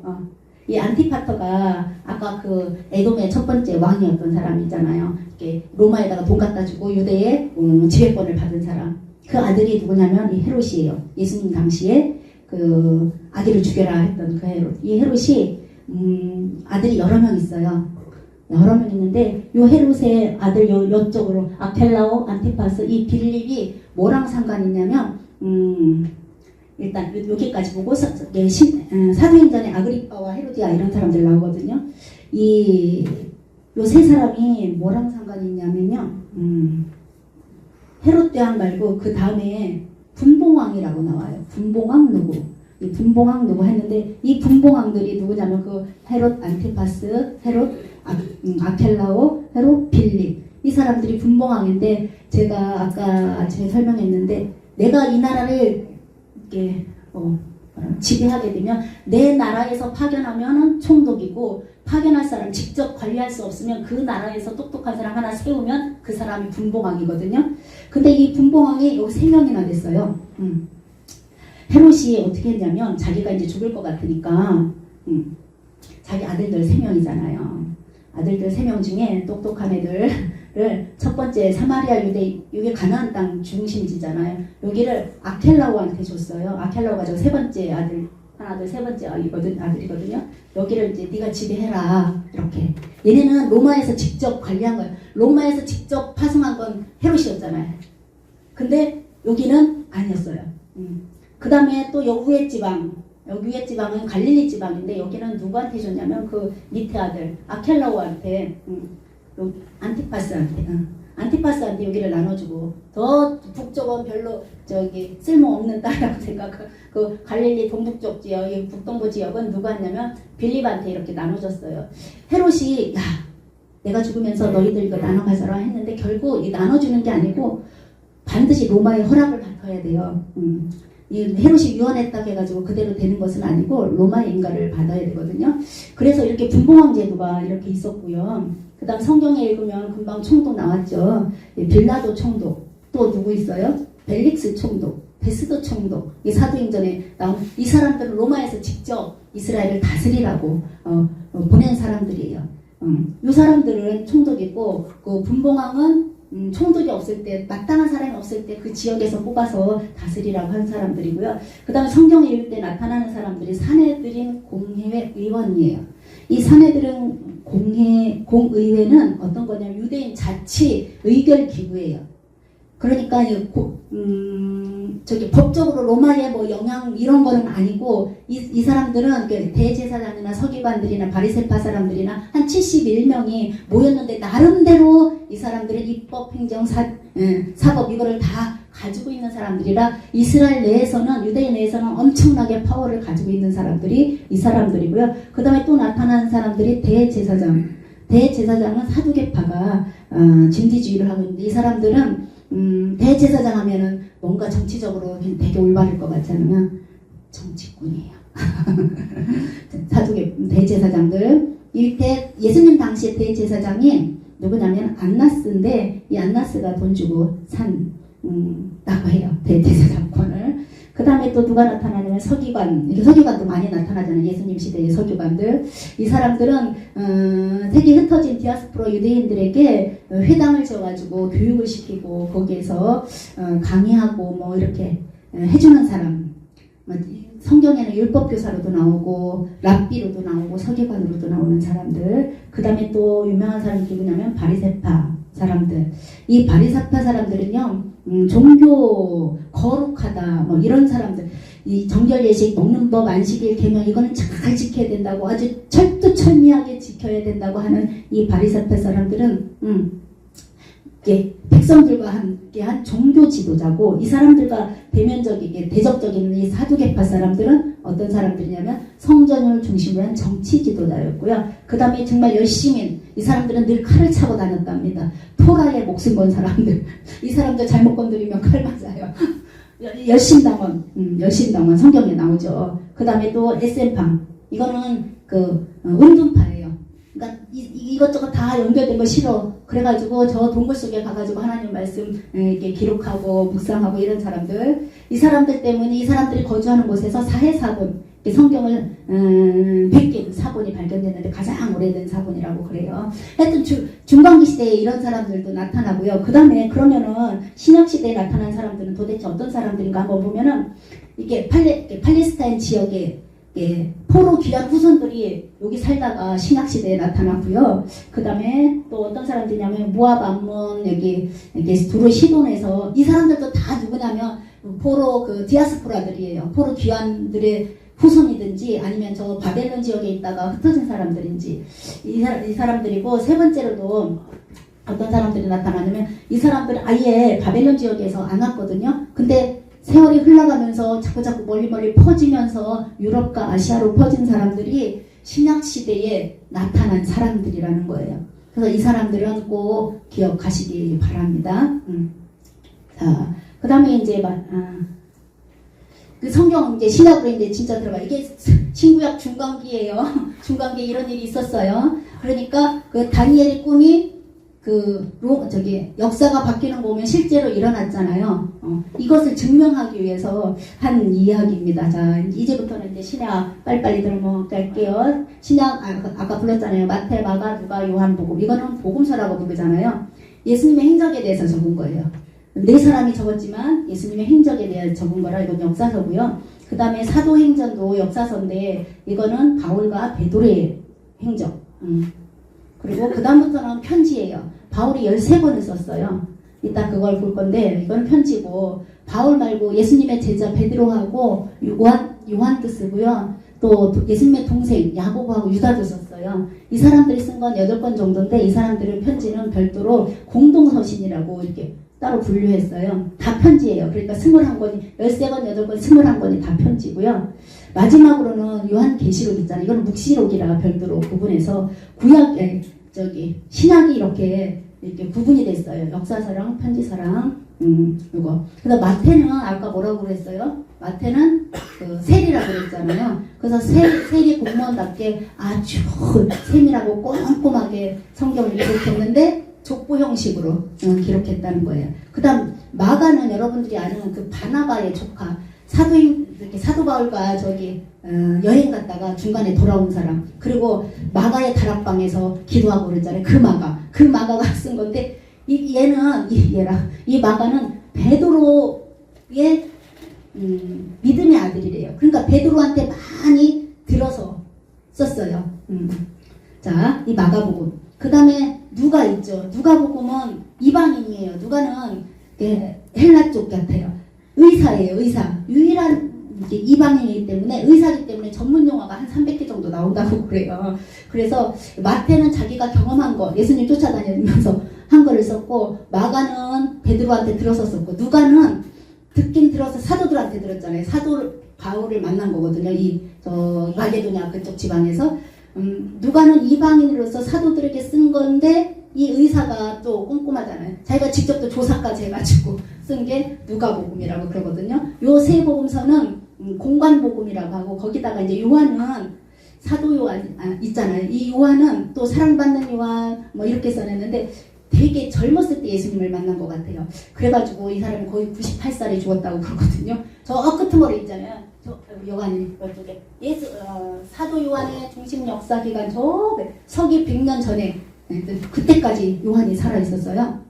이 안티파터가 아까 그 에돔의 첫 번째 왕이었던 사람이잖아요. 이렇게 로마에다가 돈 갖다 주고 유대의 지배권을 받은 사람. 그 아들이 누구냐면 이 헤롯이에요. 예수님 당시에 그 아기를 죽여라 했던 그 헤롯. 이 헤롯이 아들이 여러 명 있어요. 여러 명 있는데 요 헤롯의 아들 요쪽으로 아켈라오, 안티파스, 이 빌립이 뭐랑 상관이 있냐면 일단 여기까지 보고 사도행전에 아그리빠와 헤로디아 이런 사람들 나오거든요. 이 요 세 사람이 뭐랑 상관이 있냐면요. 헤롯 대왕 말고 그 다음에 분봉왕이라고 나와요. 분봉왕 누구? 이 분봉왕 누구 했는데 이 분봉왕들이 누구냐면 그 헤롯 안티파스, 헤롯 아켈라오, 헤롯 빌립 이 사람들이 분봉왕인데 제가 아까 아침에 설명했는데 내가 이 나라를 이렇게 지배하게 되면 내 나라에서 파견하면은 총독이고 파견할 사람 직접 관리할 수 없으면 그 나라에서 똑똑한 사람 하나 세우면 그 사람이 분봉왕이거든요. 근데 이 분봉왕이 여기 3명이나 됐어요. 헤롯이 어떻게 했냐면 자기가 이제 죽을 것 같으니까 자기 아들들 3명이잖아요. 아들들 3명 중에 똑똑한 애들을 첫 번째 사마리아 유대, 이게 가나안 땅 중심지잖아요. 여기를 아켈라오한테 줬어요. 아켈라오가 저 3번째 아들, 하나 둘 3번째 아들이거든요. 여기를 이제 네가 지배해라 이렇게. 얘네는 로마에서 직접 관리한 거예요. 로마에서 직접 파송한 건 헤롯이었잖아요. 근데 여기는 아니었어요. 그 다음에 또 여기 위에 지방은 갈릴리 지방인데 여기는 누구한테 줬냐면 그 밑에 아들 아켈라오한테 안티파스한테 여기를 나눠주고 더 북쪽은 별로 저기 쓸모없는 땅이라고 생각하고 그 갈릴리 동북쪽 지역, 북동부 지역은 누가 했냐면 빌립한테 이렇게 나눠줬어요. 헤롯이 야 내가 죽으면서 너희들 이거 나눠 가져라 했는데 결국 이 나눠주는 게 아니고 반드시 로마의 허락을 받아야 돼요. 이 헤롯이 유언했다고 해가지고 그대로 되는 것은 아니고 로마의 인가를 받아야 되거든요. 그래서 이렇게 분봉왕 제도가 이렇게 있었고요. 그 다음 성경에 읽으면 금방 총독 나왔죠. 빌라도 총독, 또 누구 있어요? 벨릭스 총독, 베스도 총독. 이 사도행전에 나온 이 사람들은 로마에서 직접 이스라엘을 다스리라고 보낸 사람들이에요. 이 사람들은 총독이고 그 분봉왕은 총독이 없을 때, 마땅한 사람이 없을 때 그 지역에서 뽑아서 다스리라고 한 사람들이고요. 그 다음에 성경을 읽을 때 나타나는 사람들이 사내들인 공회회 의원이에요. 이 사내들은 공의회는 어떤 거냐면 유대인 자치 의결 기구예요. 그러니까 저기 법적으로 로마의 뭐 영향 이런 거는 아니고 이 사람들은 대제사장이나 서기관들이나 바리새파 사람들이나 한 71명이 모였는데 나름대로 이 사람들은 입법, 행정, 사법 이거를 다 가지고 있는 사람들이라 이스라엘 내에서는 유대인 내에서는 엄청나게 파워를 가지고 있는 사람들이 이 사람들이고요. 그 다음에 또 나타나는 사람들이 대제사장은 사두개파가 진리주의를 하고 있는데 이 사람들은 대제사장 하면은 뭔가 정치적으로 되게 올바를 것 같지 않으면 정치꾼이에요. 대제사장들 이때 예수님 당시에 대제사장이 누구냐면 안나스인데 이 안나스가 돈 주고 산다고 해요. 대제사장권을. 그 다음에 또 누가 나타나냐면 서기관도 많이 나타나잖아요. 예수님 시대의 서기관들. 이 사람들은 세계 흩어진 디아스포라 유대인들에게 회당을 지어가지고 교육을 시키고 거기에서 강의하고 뭐 이렇게 해주는 사람. 성경에는 율법교사로도 나오고 랍비로도 나오고 서기관으로도 나오는 사람들. 그 다음에 또 유명한 사람이 누구냐면 바리새파 사람들. 이 바리새파 사람들은요 종교 거룩하다 뭐 이런 사람들, 이 정결 예식, 먹는 법, 안식일, 계명 이거는 잘 지켜야 된다고 아주 철두철미하게 지켜야 된다고 하는 이 바리새파 사람들은 이게 백성들과 함께 한 종교 지도자고 이 사람들과 대면적이게 대적적인 이 사두개파 사람들은 어떤 사람들이냐면 성전을 중심으로 한 정치 지도자였고요. 그 다음에 정말 열심히 이 사람들은 늘 칼을 차고 다녔답니다. 토라에 목숨 건 사람들. 이 사람들 잘못 건드리면 칼 맞아요. 열심당원 성경에 나오죠. 그 다음에 또 SM파 이거는 운둔파예요. 그러니까 이것저것 다 연결된 거 싫어. 그래가지고 저 동굴 속에 가가지고 하나님 말씀 이렇게 기록하고 묵상하고 이런 사람들. 이 사람들 때문에 이 사람들이 거주하는 곳에서 사해사본 성경을 베낀 사본이 발견됐는데 가장 오래된 사본이라고 그래요. 하여튼 중간기 시대에 이런 사람들도 나타나고요. 그 다음에 그러면은 신약시대에 나타난 사람들은 도대체 어떤 사람들인가 한번 보면은 이게 팔레스타인 지역에 포로 귀한 후손들이 여기 살다가 신약시대에 나타났고요. 그 다음에 또 어떤 사람들이냐면 모압, 암몬, 여기 두로 시돈에서 이 사람들도 다 누구냐면 포로 디아스포라들이에요. 포로 귀환들의 후손이든지 아니면 저 바벨론 지역에 있다가 흩어진 사람들인지 이 사람들이고 세 번째로도 어떤 사람들이 나타나냐면 이 사람들은 아예 바벨론 지역에서 안 왔거든요. 근데 세월이 흘러가면서 자꾸자꾸 멀리 퍼지면서 유럽과 아시아로 퍼진 사람들이 신약시대에 나타난 사람들이라는 거예요. 그래서 이 사람들은 꼭 기억하시기 바랍니다. 자, 그 다음에 이제 그 성경 이제 신약으로 이제 진짜 들어가. 이게 신구약 중간기예요. 중간기에 이런 일이 있었어요. 그러니까 그 다니엘의 꿈이 역사가 바뀌는 거 보면 실제로 일어났잖아요. 이것을 증명하기 위해서 한 이야기입니다. 자, 이제부터는 이제 신약 빨리빨리 넘어갈게요. 신약, 아까 불렀잖아요. 마태, 마가, 누가, 요한복음. 이거는 복음서라고 부르잖아요. 예수님의 행적에 대해서 적은 거예요. 네 사람이 적었지만 예수님의 행적에 대해 적은 거라 이건 역사서고요. 그 다음에 사도행전도 역사서인데 이거는 바울과 베드로의 행적. 그리고 그 다음부터는 편지예요. 바울이 13권을 썼어요. 이따 그걸 볼 건데 이건 편지고 바울 말고 예수님의 제자 베드로하고 요한도 쓰고요. 또 예수님의 동생 야고보하고 유다도 썼어요. 이 사람들이 쓴 건 8권 정도인데 이 사람들은 편지는 별도로 공동서신이라고 이렇게 따로 분류했어요. 다 편지예요. 그러니까 21권이 13권, 8권, 21권이 다 편지고요. 마지막으로는 요한계시록 있잖아요. 이거는 묵시록이라 별도로 구분해서 신약이 이렇게 구분이 됐어요. 역사서랑 편지서랑 이거. 그래서 마태는 아까 뭐라고 그랬어요? 마태는 그 세리라고 그랬잖아요. 그래서 세리 공무원답게 아주 세밀하고 꼼꼼하게 성경을 기록했는데 족보 형식으로 기록했다는 거예요. 그 다음 마가는 여러분들이 아는 그 바나바의 조카 사도 바울과 여행 갔다가 중간에 돌아온 사람, 그리고 마가의 다락방에서 기도하고 그랬잖아요. 그 마가가 쓴 건데 이 마가는 베드로의 믿음의 아들이래요. 그러니까 베드로한테 많이 들어서 썼어요. 자, 이 마가복음. 그 다음에 누가 있죠. 누가복음은 이방인이에요. 누가는 헬라 쪽 같아요. 의사예요. 의사. 유일한 이방인이기 때문에 의사이기 때문에 전문 용어가 한 300개 정도 나온다고 그래요. 그래서 마태는 자기가 경험한 거, 예수님 쫓아다니면서 한 거를 썼고, 마가는 베드로한테 들어서 썼고, 누가는 듣긴 들어서 사도들한테 들었잖아요. 사도 바울을 만난 거거든요. 마게도냐 그쪽 지방에서. 누가는 이방인으로서 사도들에게 쓴 건데 이 의사가 또 꼼꼼하잖아요. 자기가 직접 또 조사까지 해가지고 쓴 게 누가복음이라고 그러거든요. 요 세 복음서는 공관복음이라고 하고, 거기다가 이제 요한은 사도 요한 있잖아요. 이 요한은 또 사랑받는 요한 뭐 이렇게 써냈는데 되게 젊었을 때 예수님을 만난 것 같아요. 그래가지고 이 사람이 거의 98살에 죽었다고 그러거든요. 저 끄트머리 있잖아요. 요한이 이쪽에 사도 요한의 중심 역사 기간 서기 100년 전에 그때까지 요한이 살아 있었어요.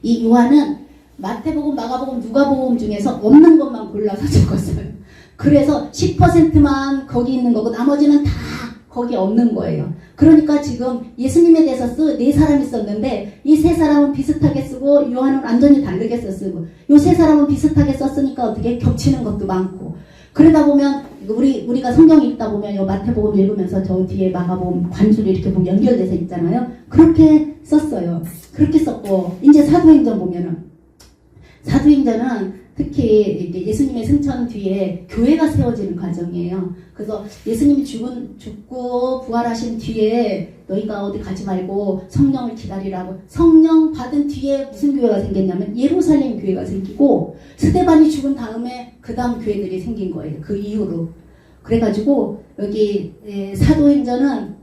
이 요한은 마태복음, 마가복음, 누가복음 중에서 없는 것만 골라서 적었어요. 그래서 10%만 거기 있는 거고 나머지는 다 거기 없는 거예요. 그러니까 지금 예수님에 대해서 네 사람이 썼는데 이 세 사람은 비슷하게 쓰고 요한은 완전히 다르게 쓰고, 요 세 사람은 비슷하게 썼으니까 어떻게 겹치는 것도 많고, 그러다 보면 우리가 성경 읽다 보면 요 마태복음 읽으면서 저 뒤에 마가복음 관줄이 이렇게 보면 연결돼서 있잖아요. 그렇게 썼어요. 그렇게 썼고, 이제 사도행전 보면은 사도행전은 특히 예수님의 승천 뒤에 교회가 세워지는 과정이에요. 그래서 예수님이 죽고 부활하신 뒤에 너희가 어디 가지 말고 성령을 기다리라고, 성령 받은 뒤에 무슨 교회가 생겼냐면 예루살렘 교회가 생기고, 스데반이 죽은 다음에 그 다음 교회들이 생긴 거예요. 그 이후로. 그래가지고 여기 사도행전은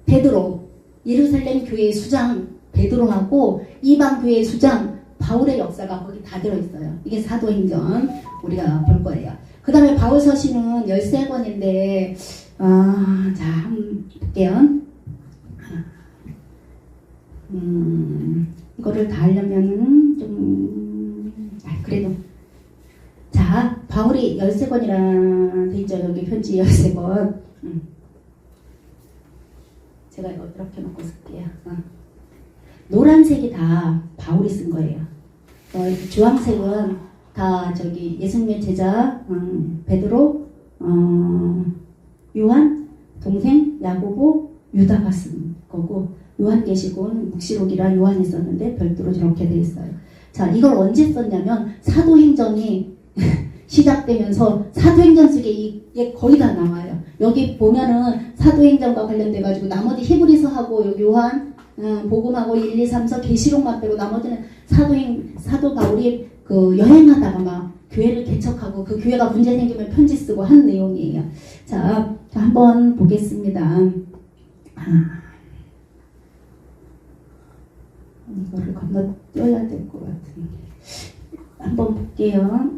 베드로 예루살렘 교회의 수장 베드로하고 이방 교회의 수장 바울의 역사가 거기 다 들어있어요. 이게 사도행전 우리가 볼 거예요. 그 다음에 바울 서신은 13권인데 자 한번 볼게요. 이거를 다 하려면은 그래도 자, 바울이 13권이라 돼 있죠. 여기 편지 13권. 제가 이거 이렇게 놓고 쓸게요. 노란색이 다 바울이 쓴 거예요. 주황색은 다 예수님의 제자 베드로, 요한, 동생 야고보, 유다가 쓴 거고, 요한계시록은 묵시록이라 요한이 썼는데 별도로 저렇게 돼 있어요. 자, 이걸 언제 썼냐면 사도행전이 시작되면서 사도행전 속에 이게 거의 다 나와요. 여기 보면은 사도행전과 관련돼 가지고 나머지 히브리서하고 여기 요한 복음하고 1, 2, 3서 계시록만 빼고 나머지는 사도 바울이 그 여행하다가 막 교회를 개척하고 그 교회가 문제 생기면 편지 쓰고 한 내용이에요. 자, 한번 보겠습니다. 이거를 건너뛰어야 될 것 같은데 한번 볼게요.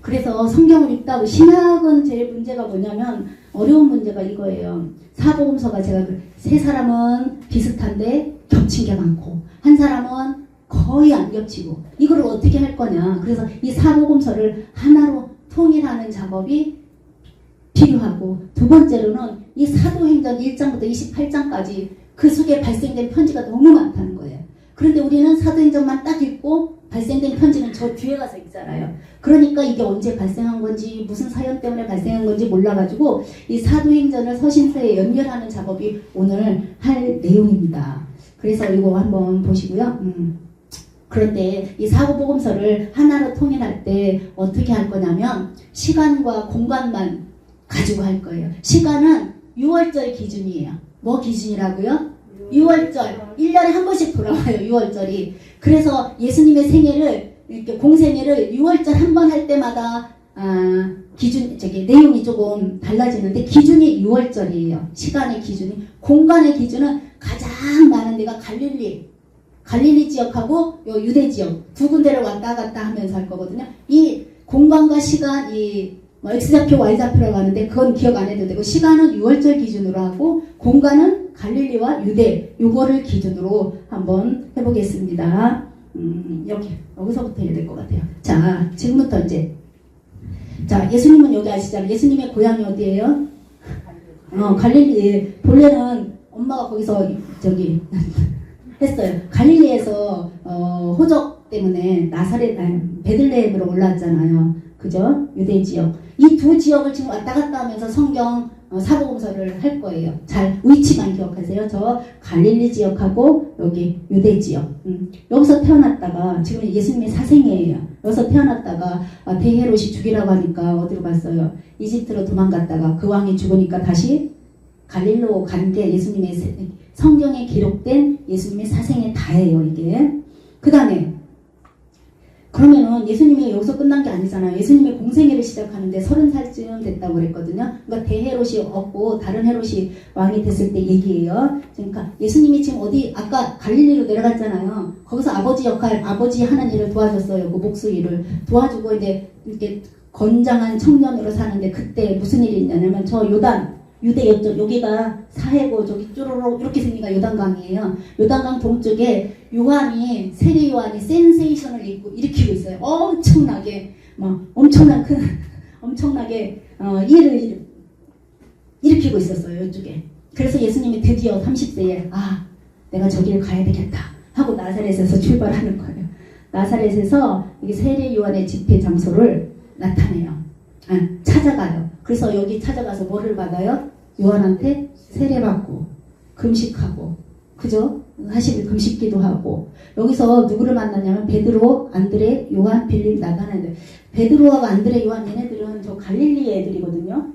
그래서 성경을 읽다 신학은 제일 문제가 뭐냐면 어려운 문제가 이거예요. 사복음서가 제가 세 사람은 비슷한데 겹친 게 많고 한 사람은 거의 안 겹치고 이거를 어떻게 할 거냐. 그래서 이 사복음서를 하나로 통일하는 작업이 필요하고 두 번째로는 이 사도행전 1장부터 28장까지 그 속에 발생된 편지가 너무 많다는 거예요. 그런데 우리는 사도행전만 딱 읽고 발생된 편지는 저 뒤에 가서 읽잖아요. 그러니까 이게 언제 발생한 건지 무슨 사연 때문에 발생한 건지 몰라가지고 이 사도행전을 서신서에 연결하는 작업이 오늘 할 내용입니다. 그래서 이거 한번 보시고요. 그런데 이 사도복음서를 하나로 통일할 때 어떻게 할 거냐면 시간과 공간만 가지고 할 거예요. 시간은 6월절 기준이에요. 뭐 기준이라고요? 6월절. 1년에 한 번씩 돌아와요. 6월절이. 그래서 예수님의 생애를 이렇게 공생애를 6월절 한 번 할 때마다 내용이 조금 달라지는데 기준이 6월절이에요. 시간의 기준이. 공간의 기준은 가장 많은 데가 갈릴리 지역하고 요 유대 지역 두 군데를 왔다 갔다 하면서 할 거거든요. 이 공간과 시간 X좌표, Y좌표라고 하는데 그건 기억 안 해도 되고 시간은 6월절 기준으로 하고 공간은 갈릴리와 유대 요거를 기준으로 한번 해보겠습니다. 여기서부터 해야 될 것 같아요. 자, 지금부터 이제 자, 예수님은 여기 아시잖아요. 예수님의 고향이 어디예요? 갈릴리. 본래는 엄마가 거기서 했어요. 갈릴리에서 호적 때문에 베들레헴으로 올라왔잖아요. 그죠? 유대 지역. 이 두 지역을 지금 왔다 갔다 하면서 성경 사복음서를 할 거예요. 잘 위치만 기억하세요. 저 갈릴리 지역하고 여기 유대 지역. 여기서 태어났다가 지금 예수님의 사생이에요. 여기서 태어났다가 대헤롯이 죽이라고 하니까 어디로 갔어요? 이집트로 도망갔다가 그 왕이 죽으니까 다시 갈릴리로 간 게 예수님의 성경에 기록된 예수님의 사생의 다예요. 이게. 그 다음에 그러면은 예수님이 여기서 끝난 게 아니잖아요. 예수님의 공생애를 시작하는데 30살쯤 됐다고 그랬거든요. 그러니까 대헤롯이 없고 다른 헤롯이 왕이 됐을 때 얘기예요. 그러니까 예수님이 지금 아까 갈릴리로 내려갔잖아요. 거기서 아버지 하는 일을 도와줬어요. 그 목수 일을 도와주고 이제 이렇게 건장한 청년으로 사는데 그때 무슨 일이 있냐면 저 유대 옆쪽 여기가 사해고 저기 쭈루룩 이렇게 생기가 요단강이에요. 요단강 동쪽에 세례 요한이 센세이션을 일으키고 있어요. 엄청나게 일을 일으키고 있었어요. 이쪽에. 그래서 예수님이 드디어 30세에 내가 저기를 가야 되겠다 하고 나사렛에서 출발하는 거예요. 나사렛에서 이게 세례 요한의 집회 장소를 나타내요. 찾아가요. 그래서 여기 찾아가서 뭐를 받아요? 요한한테 세례받고 금식하고 그죠? 40일 금식기도 하고 여기서 누구를 만났냐면 베드로, 안드레, 요한, 빌립, 나다나엘. 베드로와 안드레, 요한 얘네들은 저 갈릴리 애들이거든요.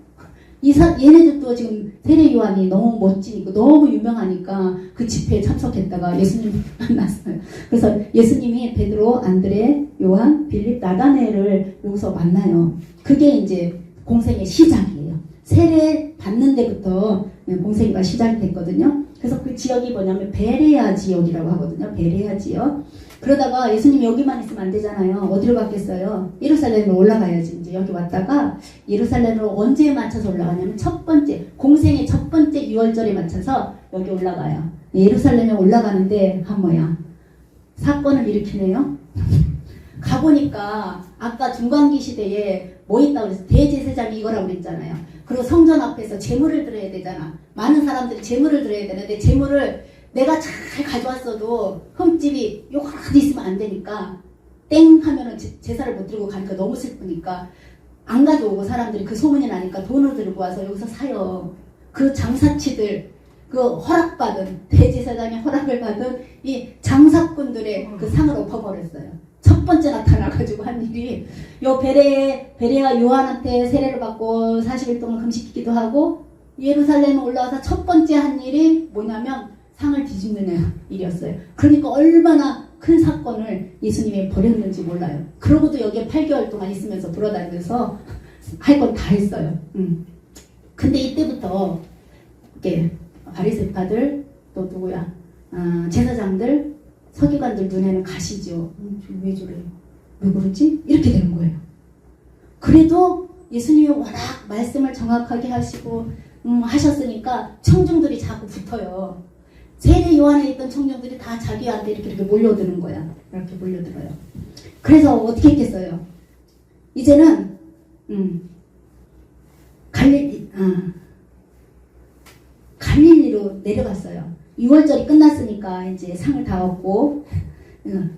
얘네들도 지금 세례 요한이 너무 멋지니까 너무 유명하니까 그 집회에 참석했다가 예수님 만났어요. 그래서 예수님이 베드로, 안드레, 요한, 빌립, 나다나엘을 여기서 만나요. 그게 이제 공생의 시작이에요. 세례 받는 데부터 공생애가 시작됐거든요. 그래서 그 지역이 뭐냐면 베레아 지역이라고 하거든요. 베레아 지역. 그러다가 예수님 여기만 있으면 안 되잖아요. 어디로 갔겠어요? 예루살렘으로 올라가야지. 이제 여기 왔다가 예루살렘으로 언제에 맞춰서 올라가냐면 공생의 첫 번째 6월절에 맞춰서 여기 올라가요. 예루살렘에 올라가는데 사건을 일으키네요. 가보니까 아까 중간기 시대에 뭐 있다고 그랬어요? 대제사장이 이거라고 그랬잖아요. 그리고 성전 앞에서 제물을 드려야 되잖아. 많은 사람들이 제물을 드려야 되는데 제물을 내가 잘 가져왔어도 흠집이 요거라도 있으면 안 되니까 땡 하면은 제사를 못 들고 가니까 너무 슬프니까 안 가져오고 사람들이 그 소문이 나니까 돈을 들고 와서 여기서 사요. 그 장사치들 그 허락받은 대제사장의 허락을 받은 이 장사꾼들의 그 상을 엎어버렸어요. 첫 번째 나타나가지고 한 일이 요 베레가 요한한테 세례를 받고 40일 동안 금식기도 하고 예루살렘에 올라와서 첫 번째 한 일이 뭐냐면 상을 뒤집는 일이었어요. 그러니까 얼마나 큰 사건을 예수님이 벌였는지 몰라요. 그러고도 여기에 8개월 동안 있으면서 돌아다니면서 할 건 다 했어요. 근데 이때부터 이렇게 바리새파들 또 누구야 제사장들 서기관들 눈에는 가시죠. 왜 저래? 왜 그러지? 이렇게 되는 거예요. 그래도 예수님이 워낙 말씀을 정확하게 하시고 하셨으니까 청중들이 자꾸 붙어요. 세례 요한에 있던 청중들이 다 자기한테 이렇게 몰려드는 거야. 이렇게 몰려들어요. 그래서 어떻게 했겠어요? 이제는 갈릴리로 내려갔어요. 6월절이 끝났으니까 이제 상을 다 얻고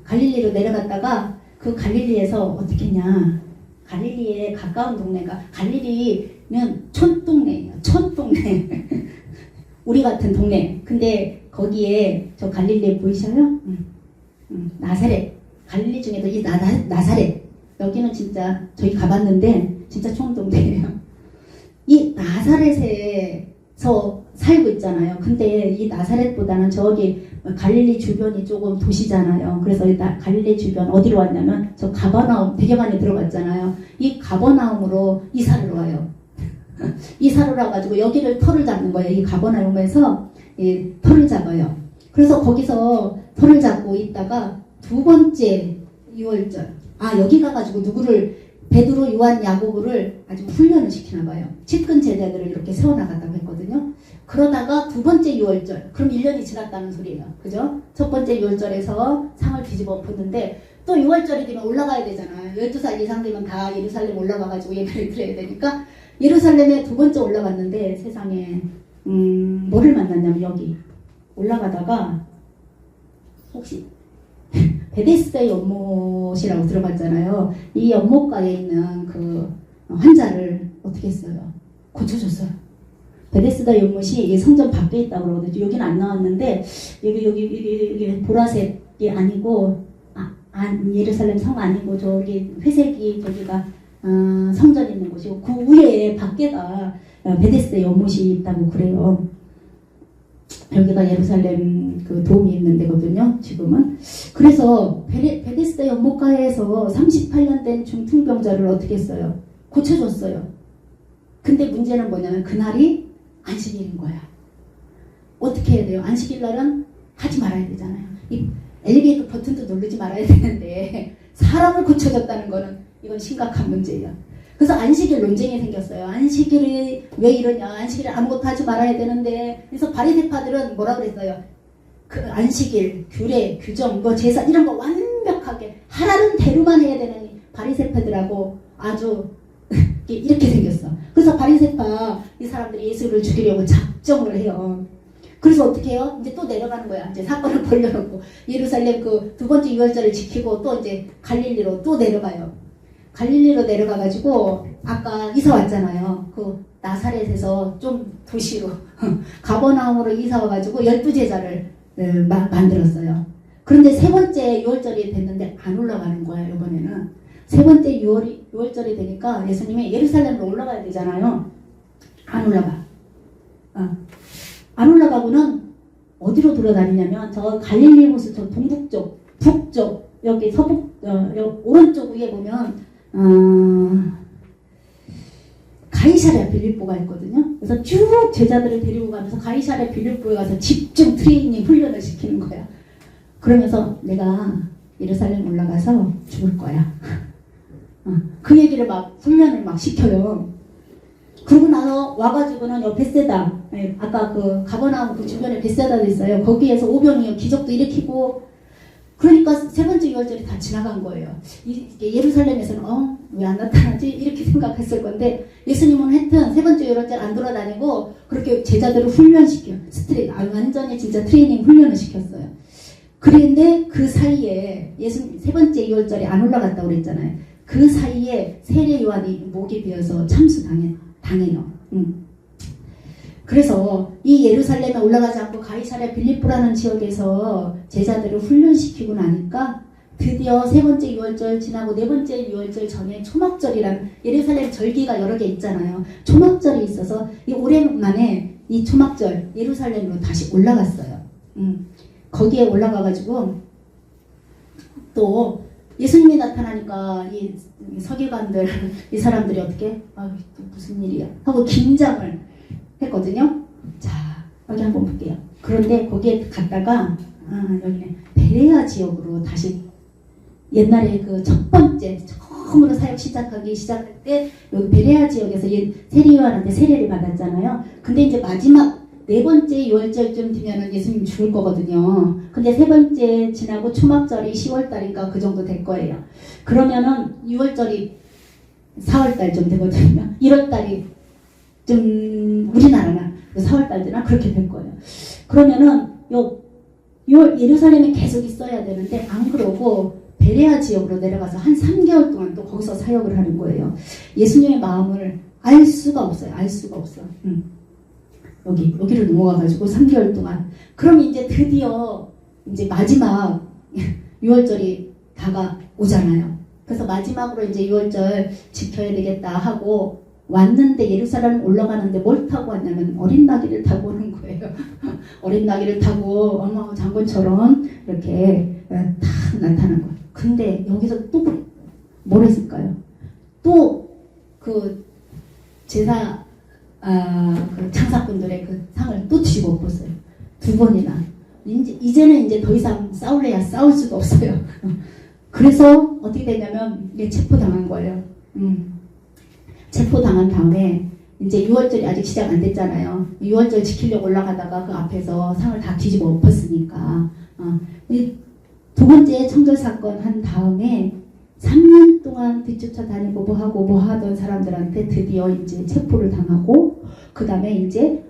갈릴리로 내려갔다가 그 갈릴리에서 어떻게 했냐? 갈릴리에 가까운 동네가 갈릴리는 촌동네예요. 촌동네. 우리 같은 동네. 근데 거기에 저 갈릴리 보이셔요? 나사렛. 갈릴리 중에도 이 나사렛. 여기는 진짜 저희 가봤는데 진짜 촌동네예요. 이 나사렛에서 살고 있잖아요. 근데 이 나사렛보다는 저기 갈릴리 주변이 조금 도시잖아요. 그래서 갈릴리 주변 어디로 왔냐면 저 가버나움 되게 많이 들어갔잖아요. 이 가버나움으로 이사를 와요. 이사를 와가지고 여기를 터를 잡는 거예요. 이 가버나움에서 이 터를 잡아요. 그래서 거기서 터를 잡고 있다가 두 번째 6월절 여기 가가지고 누구를 베드로, 요한, 야고보를 아주 훈련을 시키나 봐요. 측근 제자들을 이렇게 세워나갔다고 했거든요. 그러다가 두 번째 6월절, 그럼 1년이 지났다는 소리예요. 그죠? 첫 번째 6월절에서 상을 뒤집어 엎었는데 또 6월절이 되면 올라가야 되잖아요. 12살 이상 되면 다 예루살렘 올라가가지고 예배를 드려야 되니까 예루살렘에 두 번째 올라갔는데 세상에 뭐를 만났냐면 여기 올라가다가 혹시 베데스다 연못이라고 들어봤잖아요. 이 연못가에 있는 그 환자를 어떻게 했어요? 고쳐줬어요. 베데스다 연못이 성전 밖에 있다고 그러거든요. 여기는 안 나왔는데 여기 보라색이 아니고 예루살렘 성 아니고 저기 회색이 저기가 성전 있는 곳이고 그 위에 밖에가 베데스다 연못이 있다고 그래요. 여기가 예루살렘 그 도움이 있는 데거든요. 지금은. 그래서 베데스다 연못가에서 38년 된 중풍병자를 어떻게 했어요? 고쳐줬어요. 근데 문제는 뭐냐면 그날이 안식일인 거야. 어떻게 해야 돼요? 안식일 날은 하지 말아야 되잖아요. 이 엘리베이터 버튼도 누르지 말아야 되는데 사람을 고쳐줬다는 거는 이건 심각한 문제예요. 그래서 안식일 논쟁이 생겼어요. 안식일이 왜 이러냐? 안식일에 아무것도 하지 말아야 되는데. 그래서 바리새파들은 뭐라 그랬어요? 그 안식일, 규례, 규정, 뭐 제사 이런 거 완벽하게 하라는 대로만 해야 되는 바리새파들하고 아주 이렇게 생겼어. 그래서 바리새파 이 사람들이 예수를 죽이려고 작정을 해요. 그래서 어떻게 해요? 이제 또 내려가는 거야. 이제 사건을 벌려놓고 예루살렘 그 두 번째 6월절을 지키고 또 이제 갈릴리로 또 내려가요. 갈릴리로 내려가가지고 아까 이사 왔잖아요. 그 나사렛에서 좀 도시로 가버나움으로 이사 와가지고 12제자를 만들었어요. 그런데 세 번째 6월절이 됐는데 안 올라가는 거예요. 이번에는 세 번째 6월절이 되니까 예수님이 예루살렘으로 올라가야 되잖아요. 안 올라가. 안 올라가고는 어디로 돌아다니냐면 저 갈릴리 호수 저 동북쪽, 북쪽 여기 서북 여기 오른쪽 위에 보면 가이사랴 빌립보가 있거든요. 그래서 쭉 제자들을 데리고 가면서 가이사랴 빌립보에 가서 집중 트레이닝 훈련을 시키는 거야. 그러면서 내가 예루살렘 올라가서 죽을 거야. 그 얘기를 막 훈련을 막 시켜요. 그러고 나서 와가지고는 요 베세다, 아까 그 가버나움 그 주변에 베세다도 있어요. 거기에서 오병이어 기적도 일으키고. 그러니까 세 번째 6월절이 다 지나간 거예요. 예루살렘에서는 왜 안 나타나지? 이렇게 생각했을 건데 예수님은 하여튼 세 번째 6월절 안 돌아다니고 그렇게 제자들을 훈련시켜. 완전히 진짜 트레이닝 훈련을 시켰어요. 그런데 그 사이에 세 번째 6월절이 안 올라갔다고 그랬잖아요. 그 사이에 세례 요한이 목이 베어서 참수당해요. 그래서 이 예루살렘에 올라가지 않고 가이사랴 빌립보라는 지역에서 제자들을 훈련시키고 나니까 드디어 세 번째 유월절 지나고 네 번째 유월절 전에 초막절이라는 예루살렘 절기가 여러 개 있잖아요. 초막절이 있어서 이 오랜만에 이 초막절 예루살렘으로 다시 올라갔어요. 거기에 올라가가지고 또 예수님이 나타나니까 이 서기관들 이 사람들이 어떻게 또 무슨 일이야 하고 긴장을 했거든요. 자, 여기 한번 볼게요. 그런데 거기에 갔다가 여기는 베레아 지역으로 다시 옛날에 그 첫 번째 처음으로 사역 시작할 때 여기 베레아 지역에서 세례요한한테 세례를 받았잖아요. 근데 이제 마지막 네 번째 유월절쯤 되면은 예수님 죽을 거거든요. 근데 세 번째 지나고 초막절이 10월달인가 그 정도 될 거예요. 그러면은 유월절이 4월달쯤 되거든요. 1월달이 좀 우리나라나 4월달 되나 그렇게 될 거예요. 그러면은 예루살렘에 계속 있어야 되는데 안 그러고 베레아 지역으로 내려가서 한 3개월 동안 또 거기서 사역을 하는 거예요. 예수님의 마음을 알 수가 없어요. 알 수가 없어. 여기를 넘어가가지고 3개월 동안. 그럼 이제 드디어 이제 마지막 6월절이 다가오잖아요. 그래서 마지막으로 이제 6월절 지켜야 되겠다 하고 왔는데 예루살렘 올라가는데 뭘 타고 왔냐면 어린 나귀를 타고 오는 거예요. 어린 나귀를 타고 어머 장군처럼 이렇게 탁 나타난 거예요. 근데 여기서 또 뭘 했을까요? 또 그 제사 그 창사꾼들의 그 상을 또 뒤집어 엎었어요. 2번이나. 이제는 이제 더 이상 싸울래야 싸울 수가 없어요. 그래서 어떻게 되냐면 이게 체포당한 거예요. 체포당한 다음에 이제 6월절이 아직 시작 안 됐잖아요. 6월절 지키려고 올라가다가 그 앞에서 상을 다 뒤집어 엎었으니까 두 번째 청절 사건 한 다음에 3년 동안 뒤쫓아 다니고 뭐 하던 사람들한테 드디어 이제 체포를 당하고 그 다음에 이제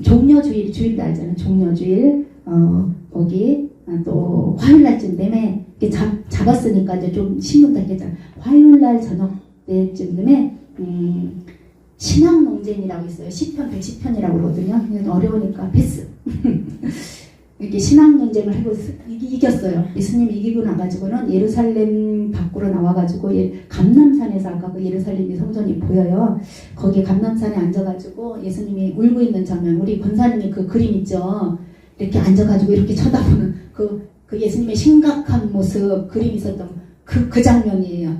종려주일 주일 날잖아요. 종려주일 거기 또 화요일날쯤 되면 잡았으니까 이제 좀 신문도 했잖아요. 화요일날 저녁 때쯤 되면 신앙 논쟁이라고 있어요. 10편 110편이라고 그러거든요. 어려우니까 패스. 이렇게 신앙 논쟁을 하고 이겼어요. 예수님이 이기고 나가지고는 예루살렘 밖으로 나와가지고 감람산에서 아까 그 예루살렘이 성전이 보여요. 거기 감람산에 앉아가지고 예수님이 울고 있는 장면, 우리 권사님이 그 그림 있죠. 이렇게 앉아가지고 이렇게 쳐다보는 그 예수님의 심각한 모습 그림이 있었던 그 장면이에요.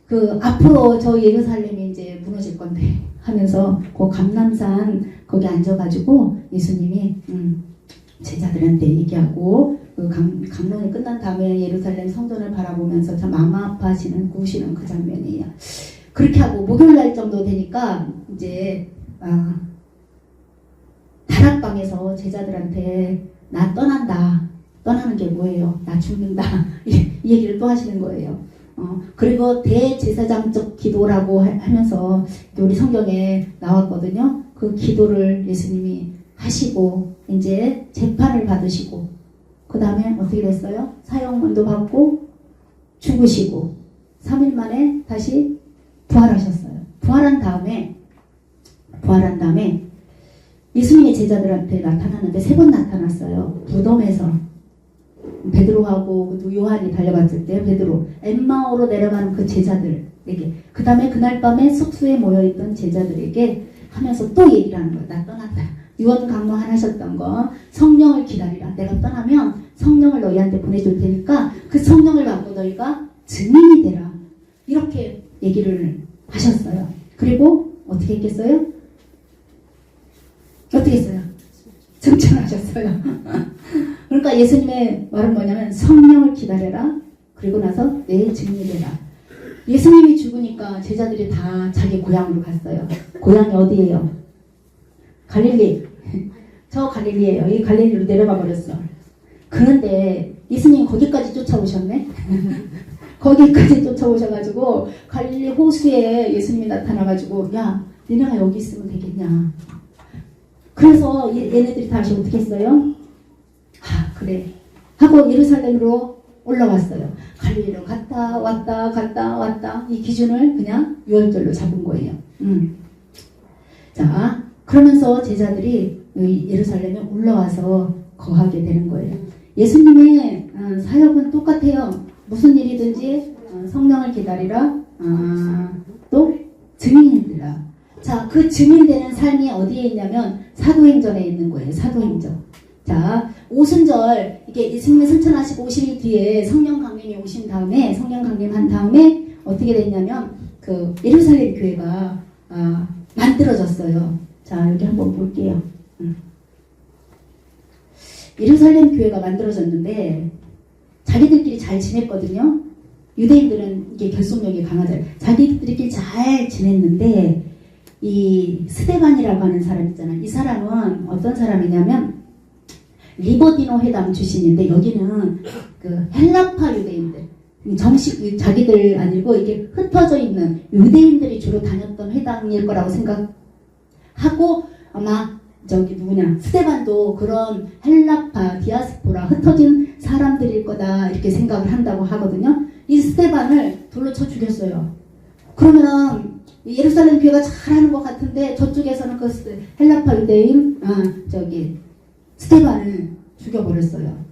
그 앞으로 저 예루살렘이 이제 무너질 건데 하면서 그 감람산 거기 앉아가지고 예수님이 제자들한테 얘기하고 그 강론이 끝난 다음에 예루살렘 성전을 바라보면서 참 마음 아파하시는 구시는 그 장면이에요. 그렇게 하고 목요일 날 정도 되니까 이제 다락방에서 제자들한테 나 떠난다. 떠나는 게 뭐예요? 나 죽는다. 이 얘기를 또 하시는 거예요. 그리고 대제사장적 기도라고 하면서 우리 성경에 나왔거든요. 그 기도를 예수님이 하시고 이제 재판을 받으시고 그 다음에 어떻게 됐어요? 사형문도 받고 죽으시고 3일 만에 다시 부활하셨어요. 부활한 다음에 예수님의 제자들한테 나타나는데 3번 나타났어요. 무덤에서 베드로하고 요한이 달려갔을 때 베드로 엠마오로 내려가는 그 제자들에게 그 다음에 그날 밤에 숙소에 모여있던 제자들에게 하면서 또 얘기를 하는 거야. 나 떠난다. 유언 강론하셨던 거 성령을 기다리라. 내가 떠나면 성령을 너희한테 보내줄 테니까 그 성령을 갖고 너희가 증인이 되라. 이렇게 얘기를 하셨어요. 그리고 어떻게 했겠어요? 어떻게 했어요? 승천하셨어요. 그러니까 예수님의 말은 뭐냐면 성령을 기다려라. 그리고 나서 내 증인이 되라. 예수님이 죽으니까 제자들이 다 자기 고향으로 갔어요. 고향이 어디예요? 갈릴리. 저 갈릴리예요. 이 갈릴리로 내려가 버렸어. 그런데 예수님 거기까지 쫓아오셨네. 거기까지 쫓아오셔가지고 갈릴리 호수에 예수님이 나타나가지고 야 너네가 여기 있으면 되겠냐. 그래서 얘네들이 다시 어떻게 했어요? 그래 하고 예루살렘으로 올라왔어요. 갈릴리로 갔다 왔다 이 기준을 그냥 유월절로 잡은 거예요. 자 그러면서 제자들이 예루살렘에 올라와서 거하게 되는 거예요. 예수님의 사역은 똑같아요. 무슨 일이든지 성령을 기다리라, 또 증인이라. 자, 그 증인되는 삶이 어디에 있냐면 사도행전에 있는 거예요. 사도행전. 자, 오순절 이게 예수님이 승천하시고 50일 뒤에 성령 강림이 오신 다음에, 성령 강림한 다음에 어떻게 됐냐면 그 예루살렘 교회가 만들어졌어요. 자, 여기 한번 볼게요. 예루살렘 교회가 만들어졌는데 자기들끼리 잘 지냈거든요. 유대인들은 이게 결속력이 강하잖아요. 자기들끼리 잘 지냈는데 이 스데반이라고 하는 사람 있잖아요. 이 사람은 어떤 사람이냐면 리버디노 회담 출신인데 여기는 그 헬라파 유대인들, 정식 자기들 아니고 이게 흩어져 있는 유대인들이 주로 다녔던 회당일 거라고 생각하고 아마 저기 누구냐 스데반도 그런 헬라파 디아스포라 흩어진 사람들일 거다 이렇게 생각을 한다고 하거든요. 이 스데반을 돌로 쳐 죽였어요. 그러면 예루살렘 교회가 잘하는 것 같은데 저쪽에서는 그 헬라파 유대인 저기 스데반을 죽여버렸어요.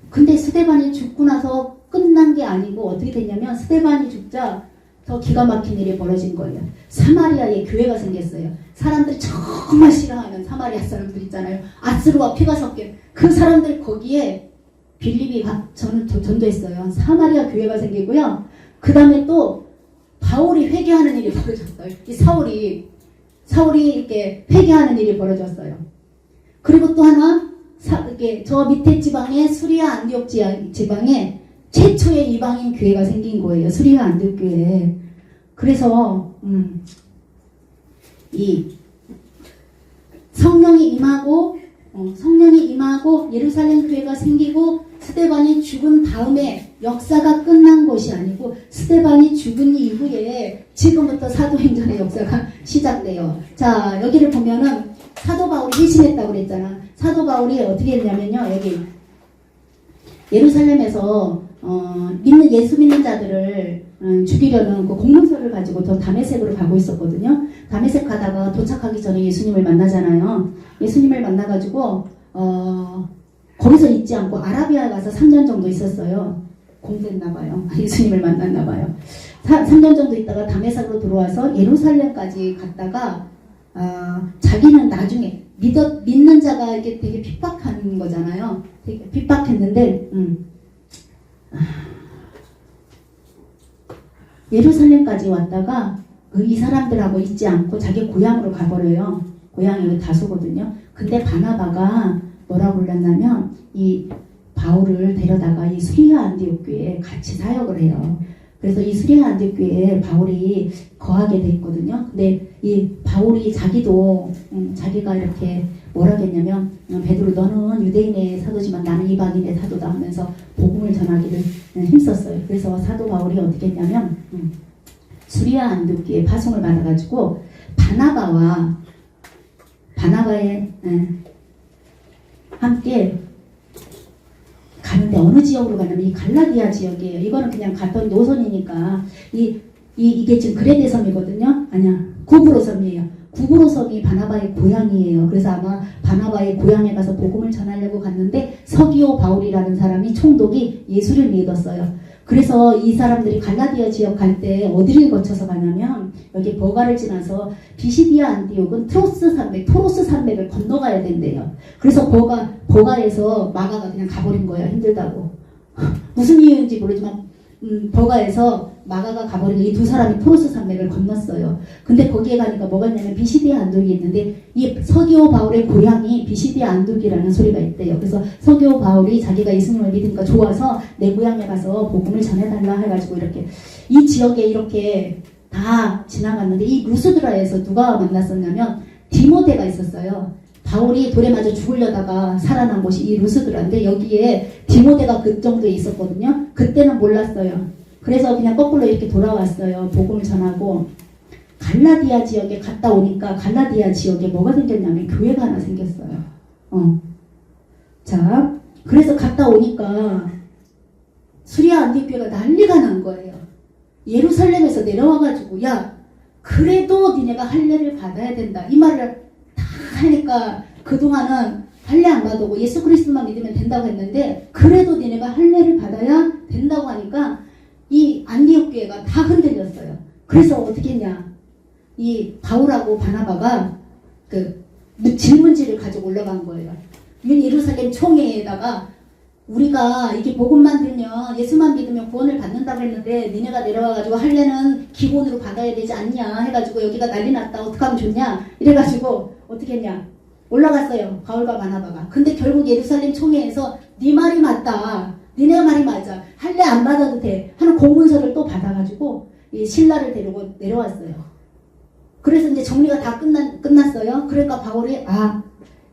근데 스데반이 죽고 나서 끝난 게 아니고 어떻게 됐냐면 스데반이 죽자 더 기가 막힌 일이 벌어진 거예요. 사마리아에 교회가 생겼어요. 사람들이 정말 싫어하는 사마리아 사람들 있잖아요. 아스루와 피가 섞인 그 사람들 거기에 빌립이 전도했어요. 사마리아 교회가 생기고요. 그 다음에 또 바울이 회개하는 일이 벌어졌어요. 이 사울이 이렇게 회개하는 일이 벌어졌어요. 그리고 또 하나 이렇게 저 밑에 지방에 수리아 안디옥 지방에 최초의 이방인 교회가 생긴 거예요. 수리아 안디옥 교회. 그래서 이 성령이 임하고 예루살렘 교회가 생기고 스데반이 죽은 다음에 역사가 끝난 것이 아니고 스데반이 죽은 이후에 지금부터 사도행전의 역사가 시작돼요. 자, 여기를 보면은 사도 바울이 회심했다고 그랬잖아. 사도 바울이 어떻게 했냐면요. 여기 예루살렘에서 예수 믿는 자들을 죽이려는 그 공문서를 가지고 저 다메섹으로 가고 있었거든요. 다메섹 가다가 도착하기 전에 예수님을 만나잖아요. 예수님을 만나가지고 거기서 있지 않고 아라비아에 가서 3년 정도 있었어요. 공부했나봐요. 예수님을 만났나봐요. 3년 정도 있다가 다메섹으로 들어와서 예루살렘까지 갔다가 자기는 나중에 믿는 자가 이게 되게 핍박하는 거잖아요. 되게 핍박했는데 예루살렘까지 왔다가 이 사람들하고 있지 않고 자기 고향으로 가버려요. 고향이 다소거든요. 근데 바나바가 뭐라고 불렀냐면 이 바울을 데려다가 이 수리아 안디옥 교회에 같이 사역을 해요. 그래서 이 수리아 안디옥 교회에 바울이 거하게 돼 있거든요. 근데 이 바울이 자기도 자기가 이렇게 뭐라고 했냐면 베드로 너는 유대인의 사도지만 나는 이방인의 사도다 하면서 복음을 전하기를 힘썼어요. 그래서 사도 바울이 어떻게 했냐면 수리아 안디옥 교회에 파송을 받아가지고 바나바의 함께 가는데 어느 지역으로 가냐면 이 갈라디아 지역이에요. 이거는 그냥 갔던 노선이니까 이게 지금 그레데 섬이거든요. 아니야, 구브로 섬이에요. 구브로 섬이 바나바의 고향이에요. 그래서 아마 바나바의 고향에 가서 복음을 전하려고 갔는데 서기오 바울이라는 사람이 총독이 예수를 믿었어요. 그래서 이 사람들이 갈라디아 지역 갈 때 어디를 거쳐서 가냐면 여기 버가를 지나서 비시디아 안디옥은 토로스 산맥을 건너가야 된대요. 그래서 버가에서 마가가 그냥 가버린 거예요. 힘들다고. 무슨 이유인지 모르지만 버가에서 마가가 가버리고 이 두 사람이 토로스 산맥을 건넜어요. 근데 거기에 가니까 뭐가 있냐면 비시디아 안독이 있는데 이 서기오 바울의 고향이 비시디아 안독이라는 소리가 있대요. 그래서 서기오 바울이 자기가 예수님을 믿으니까 좋아서 내 고향에 가서 복음을 전해달라 해가지고 이렇게 이 지역에 이렇게 다 지나갔는데 이 루스드라에서 누가 만났었냐면 디모데가 있었어요. 바울이 돌에 맞아 죽으려다가 살아난 곳이 이 루스드라인데 여기에 디모데가 그 정도에 있었거든요. 그때는 몰랐어요. 그래서 그냥 거꾸로 이렇게 돌아왔어요. 복음을 전하고 갈라디아 지역에 갔다 오니까 갈라디아 지역에 뭐가 생겼냐면 교회가 하나 생겼어요. 자, 그래서 갔다 오니까 수리아 안디옥 교회가 난리가 난 거예요. 예루살렘에서 내려와가지고 야 그래도 니네가 할례를 받아야 된다 이 말을 다 하니까 그동안은 할례 안 받고 예수 그리스도만 믿으면 된다고 했는데 그래도 니네가 할례를 받아야 된다고 하니까 이 안디옥 교회가 다 흔들렸어요. 그래서 어떻게 했냐? 이 바울하고 바나바가 그 질문지를 가지고 올라간 거예요. 예루살렘 총회에다가 우리가 이게 복음만 들면 예수만 믿으면 구원을 받는다고 했는데 니네가 내려와가지고 할례는 기본으로 받아야 되지 않냐 해가지고 여기가 난리 났다. 어떻게 하면 좋냐 이래가지고 어떻게 했냐 올라갔어요. 바울과 바나바가. 근데 결국 예루살렘 총회에서 네 말이 맞다. 니네 말이 맞아. 할례 안 받아도 돼 하는 공문서를 또 받아가지고 이 신라를 데리고 내려왔어요. 그래서 이제 정리가 다 끝났어요. 그러니까 바울이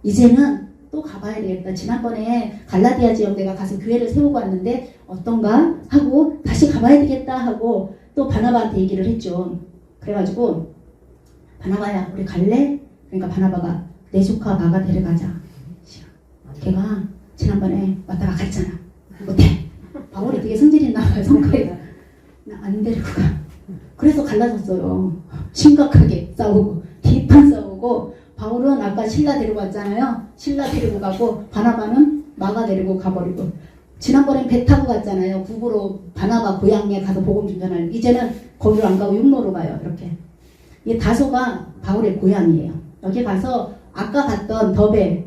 이제는 또 가봐야 되겠다. 지난번에 갈라디아 지역 내가 가서 교회를 세우고 왔는데 어떤가 하고 다시 가봐야 되겠다 하고 또 바나바한테 얘기를 했죠. 그래가지고 바나바야 우리 갈래? 그러니까 바나바가 내 조카 마가 데려가자. 걔가 지난번에 왔다가 갔잖아. 못해. 바울이 되게 성질이 나와요. 성깔이. 나 안 데리고 가. 그래서 갈라졌어요. 심각하게 싸우고 뒷판 싸우고 바울은 아까 신라 데리고 왔잖아요. 신라 데리고 가고 바나바는 마가 데리고 가버리고 지난번엔 배 타고 갔잖아요. 북으로 바나바 고향에 가서 복음 전하는 이제는 거기로 안 가고 육로로 가요. 이렇게. 이 다소가 바울의 고향이에요. 여기 가서 아까 갔던 더베,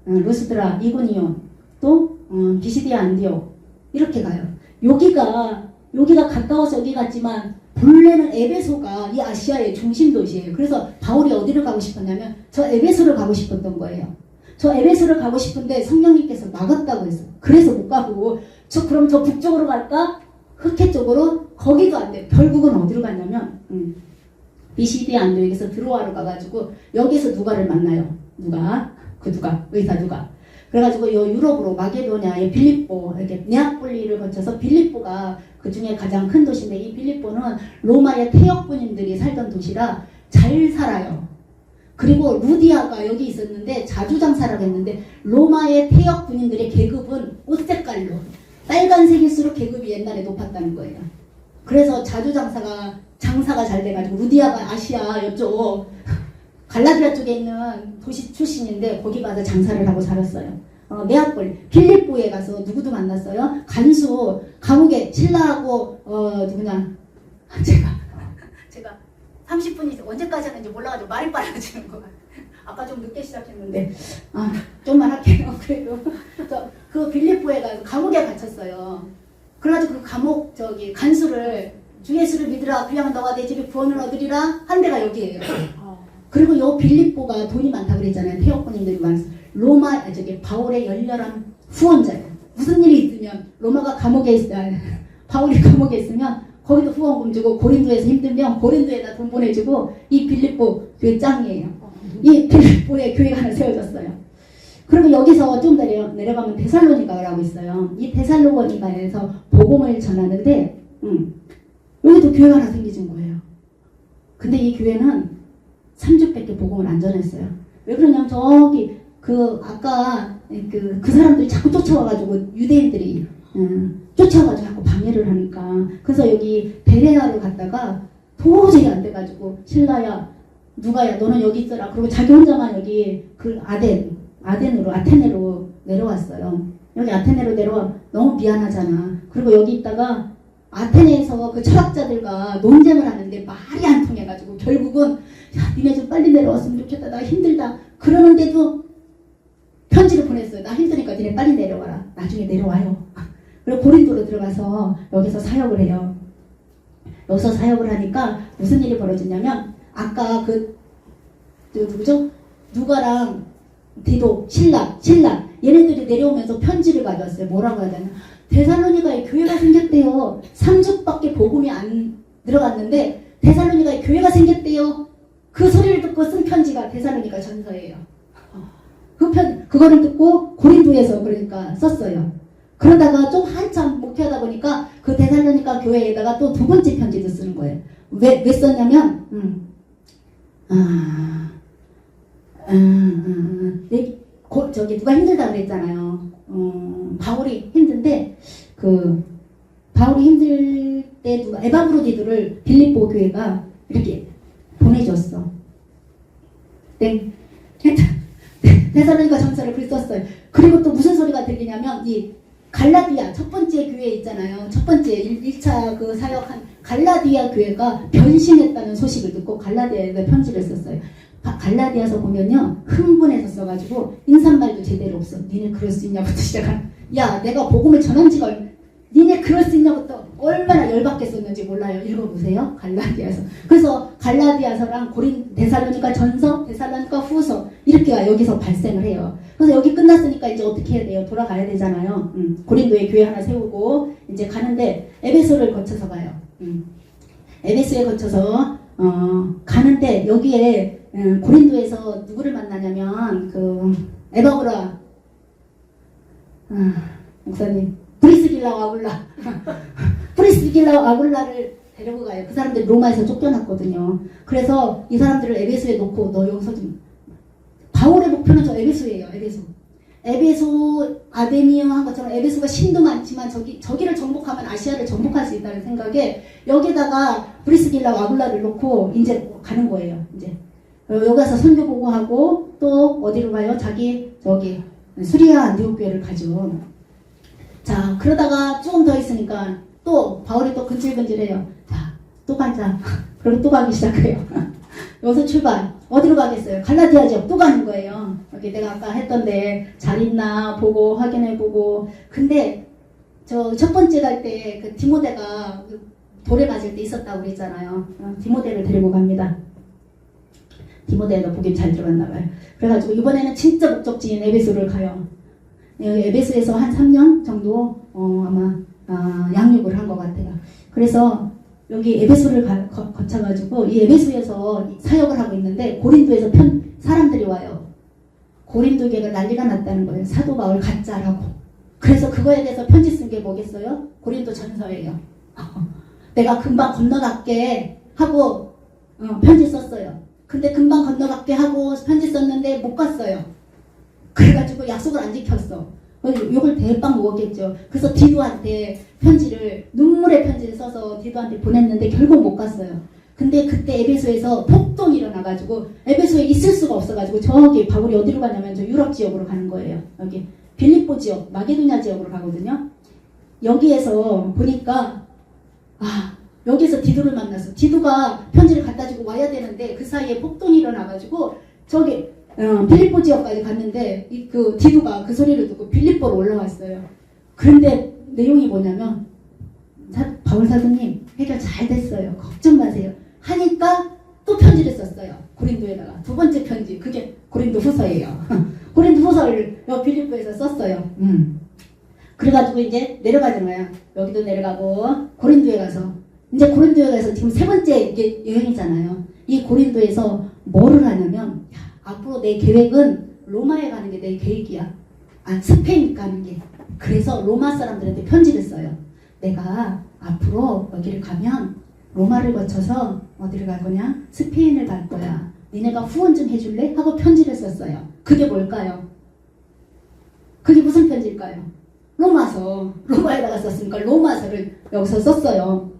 루스드라, 이고니온 또 비시디아 안디옥 이렇게 가요. 여기가 가까워서 여기 갔지만 본래는 에베소가 이 아시아의 중심 도시예요. 그래서 바울이 어디를 가고 싶었냐면 저 에베소를 가고 싶었던 거예요. 저 에베소를 가고 싶은데 성령님께서 막았다고 했어요. 그래서 못 가고 그럼 저 북쪽으로 갈까? 흑해 쪽으로? 거기도 안 돼. 결국은 어디로 갔냐면 비시디아 안디옥에서 드로아로 가가지고 여기서 누가를 만나요. 의사 누가. 그래가지고 요 유럽으로 마게도냐의 빌립보 이렇게 네아폴리를 거쳐서 빌립보가 그 중에 가장 큰 도시인데 이 빌립보는 로마의 태역군인들이 살던 도시라 잘 살아요. 그리고 루디아가 여기 있었는데 자주장사라고 했는데 로마의 태역군인들의 계급은 옷 색깔로 빨간색일수록 계급이 옛날에 높았다는 거예요. 그래서 자주장사가 잘 돼가지고 루디아가 아시아 이쪽 갈라디아 쪽에 있는 도시 출신인데 거기 가서 장사를 하고 살았어요. 네아폴리, 빌립보에 가서 누구도 만났어요. 간수, 감옥에 신라하고 제가 30분이 언제까지 하는지 몰라가지고 말이 빨라지는 거 같아요. 아까 좀 늦게 시작했는데 좀만 할게요. 그래도 그 빌립보에 가서 감옥에 갇혔어요. 그래가지고 그 감옥 간수를 주 예수를 믿으라 그리하면 너가 내 집에 구원을 얻으리라 한 데가 여기예요. 그리고 요 빌립보가 돈이 많다 그랬잖아요. 태역군인들이 많아서 바울의 열렬한 후원자예요. 무슨 일이 있으면 바울이 감옥에 있으면 거기도 후원금 주고 고린도에서 힘들면 고린도에다 돈 보내주고 이 빌립보 교회 짱이에요. 이 빌립보에 교회가 하나 세워졌어요. 그리고 여기서 좀 더 내려가면 데살로니가라고 있어요. 이 데살로니가에서 복음을 전하는데 여기도 교회가 하나 생기진 거예요. 근데 이 교회는 3주밖에 복음을 안 전했어요. 왜 그러냐면 저기 아까 그 사람들이 자꾸 쫓아와가지고 유대인들이 쫓아와가지고 자꾸 방해를 하니까 그래서 여기 베레아로 갔다가 도저히 안 돼가지고 신라야 누가야 너는 여기 있어라. 그리고 자기 혼자만 여기 아테네로 내려왔어요. 여기 아테네로 내려와 너무 미안하잖아. 그리고 여기 있다가 아테네에서 그 철학자들과 논쟁을 하는데 말이 안 통해가지고 결국은 니네 좀 빨리 내려왔으면 좋겠다. 나 힘들다. 그러는데도 편지를 보냈어요. 나 힘드니까 니네 빨리 내려와라. 나중에 내려와요. 그리고 고린도로 들어가서 여기서 사역을 해요. 여기서 사역을 하니까 무슨 일이 벌어지냐면 아까 누구죠? 누가랑 디도, 신라 얘네들이 내려오면서 편지를 가져왔어요. 뭐라고 해야 되나? 데살로니가에 교회가 생겼대요. 3주밖에 복음이 안 들어갔는데 데살로니가에 교회가 생겼대요. 그 소리를 듣고 쓴 편지가 데살로니가 전서예요. 그거를 듣고 고린도에서 그러니까 썼어요. 그러다가 좀 한참 목회하다 보니까 그 데살로니가 교회에다가 또 두 번째 편지도 쓰는 거예요. 왜 썼냐면 누가 힘들다 그랬잖아요. 바울이 힘든데 바울이 힘들 때 누가 에바브로디도를 빌립보 교회가 이렇게 보내줬어. 데살로니가 전서를 글 썼어요. 그리고 또 무슨 소리가 들리냐면 이 갈라디아 첫 번째 교회 있잖아요. 첫 번째 1차 그 사역한 갈라디아 교회가 변신했다는 소식을 듣고 갈라디아에다 편지를 썼어요. 갈라디아서 보면요, 흥분해서 써가지고 인사말도 제대로 없어. 니네 그럴 수 있냐부터 시작한. 야, 내가 복음을 전한 지가 니네 그럴 수 있냐부터 얼마나 열받게 썼는지 몰라요. 읽어보세요. 갈라디아서. 그래서 갈라디아서랑 데살로니가 전서, 데살로니가 후서 이렇게 여기서 발생을 해요. 그래서 여기 끝났으니까 이제 어떻게 해야 돼요? 돌아가야 되잖아요. 고린도에 교회 하나 세우고 이제 가는데 에베소를 거쳐서 가요. 에베소에 거쳐서 가는데 여기에 고린도에서 누구를 만나냐면 그 에바브라 목사님 브리스길라와 아굴라 브리스길라와 아굴라를 데리고 가요. 그 사람들이 로마에서 쫓겨났거든요. 그래서 이 사람들을 에베소에 놓고 너 여기서 좀 바울의 목표는 저 에베소예요. 에베소 아데미어 한 것처럼 에베소가 신도 많지만 저기를 정복하면 아시아를 정복할 수 있다는 생각에 여기다가 브리스길라와 아굴라를 놓고 이제 가는 거예요. 이제 여기 가서 선교 보고하고 또 어디로 가요? 저기 수리아 안디옥 교회를 가죠. 자, 그러다가 조금 더 있으니까 또 바울이 또 근질근질해요. 자, 또 가자. 그리고 또 가기 시작해요. 여기서 출발. 어디로 가겠어요? 갈라디아 지역 또 가는 거예요. 여기 내가 아까 했던데 잘 있나 보고 확인해보고. 근데 저 첫 번째 갈 때 그 디모데가 돌에 맞을 때 있었다고 그랬잖아요. 디모데를 데리고 갑니다. 디모데가 복음 잘 들어갔나 봐요. 그래가지고 이번에는 진짜 목적지인 에베소를 가요. 에베소에서 한 3년 정도 아마 양육을 한 것 같아요. 그래서 여기 에베소를 거쳐가지고 이 에베소에서 사역을 하고 있는데 고린도에서 사람들이 와요. 고린도 교회가 난리가 났다는 거예요. 사도 바울 가짜라고. 그래서 그거에 대해서 편지 쓴 게 뭐겠어요? 고린도 전서예요. 내가 금방 건너갈게 하고 편지 썼어요. 근데 금방 건너갈게 하고 편지 썼는데 못 갔어요. 그래가지고 약속을 안 지켰어. 욕을 대빵 먹었겠죠. 그래서 디도한테 눈물의 편지를 써서 디도한테 보냈는데 결국 못 갔어요. 근데 그때 에베소에서 폭동이 일어나가지고 에베소에 있을 수가 없어가지고 저기 바울이 어디로 가냐면 저 유럽 지역으로 가는 거예요. 여기 빌립보 지역, 마게도냐 지역으로 가거든요. 여기에서 보니까 여기서 디도를 만났어. 디도가 편지를 갖다 주고 와야 되는데 그 사이에 폭동이 일어나가지고 저기 빌립보 지역까지 갔는데 그 디도가 그 소리를 듣고 빌립보로 올라왔어요. 그런데 내용이 뭐냐면 바울 사도님 해결 잘 됐어요. 걱정 마세요. 하니까 또 편지를 썼어요. 고린도에다가 두 번째 편지. 그게 고린도 후서예요. 고린도 후서를 빌립보에서 썼어요. 그래가지고 이제 내려가잖아요. 여기도 내려가고 고린도에 가서 이제 고린도에 가서 지금 세 번째 이게 여행이잖아요. 이 고린도에서 뭐를 하냐면 앞으로 내 계획은 로마에 가는 게 내 계획이야. 스페인 가는 게. 그래서 로마 사람들한테 편지를 써요. 내가 앞으로 여기를 가면 로마를 거쳐서 어디를 갈 거냐? 스페인을 갈 거야. 니네가 후원 좀 해줄래? 하고 편지를 썼어요. 그게 뭘까요? 그게 무슨 편지일까요? 로마서. 로마에다가 썼으니까 로마서를 여기서 썼어요.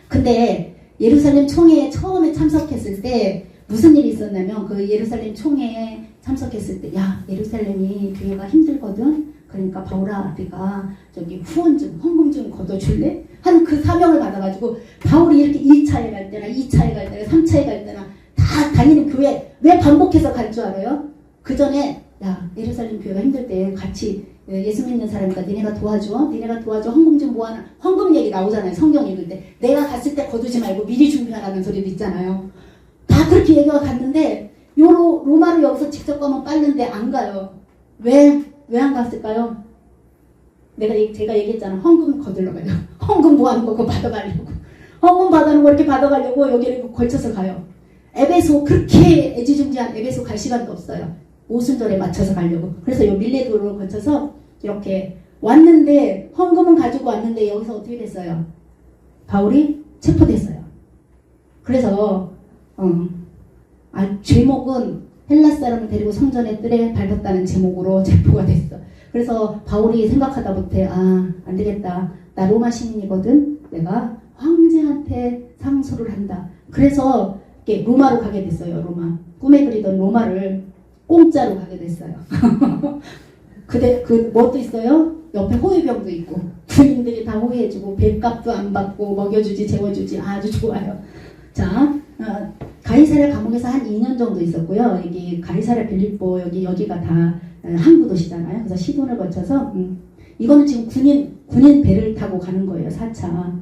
근데 예루살렘 총회에 처음에 참석했을 때 무슨 일이 있었냐면 그 예루살렘 총회에 참석했을 때 예루살렘이 교회가 힘들거든. 그러니까 바울아 네가 저기 후원 좀 헌금 좀 걷어줄래? 하는 그 사명을 받아가지고 바울이 이렇게 1차에 갈 때나 2차에 갈 때나 3차에 갈 때나 다 다니는 교회 왜 반복해서 갈 줄 알아요? 그 전에 예루살렘 교회가 힘들 때 같이 예수 믿는 사람이니까 니네가 도와줘 헌금 좀 모아놔. 헌금 얘기 나오잖아요. 성경 읽을 때 내가 갔을 때 거두지 말고 미리 준비하라는 소리도 있잖아요. 다 그렇게 얘기가 갔는데 로마를 여기서 직접 가면 빠른데 안 가요. 왜 안 갔을까요? 제가 얘기했잖아. 헌금 거들러 가요. 헌금 모아놓은 거 그거 받아가려고. 헌금 받아놓은 거 이렇게 받아가려고 여기를 걸쳐서 가요. 에베소 그렇게 애지중지한 에베소 갈 시간도 없어요. 오순절에 맞춰서 가려고. 그래서 요 밀레도를 거쳐서 이렇게 왔는데 헌금은 가지고 왔는데 여기서 어떻게 됐어요? 바울이 체포됐어요. 그래서 제목은 헬라 사람을 데리고 성전의 뜰에 밟았다는 제목으로 체포가 됐어. 그래서 바울이 생각하다 못해 안 되겠다. 나 로마 시민이거든. 내가 황제한테 상소를 한다. 그래서 이렇게 로마로 가게 됐어요. 로마. 꿈에 그리던 로마를 공짜로 가게 됐어요. 그 뭣도 있어요? 옆에 호위병도 있고 군인들이 다 호위해주고 뱃값도 안 받고 먹여주지 재워주지 아주 좋아요. 자, 가이사랴 감옥에서 한 2년 정도 있었고요. 여기 가이사랴 빌립보 여기가 다 항구 도시잖아요. 그래서 시돈을 거쳐서 이거는 지금 군인 배를 타고 가는 거예요. 4차.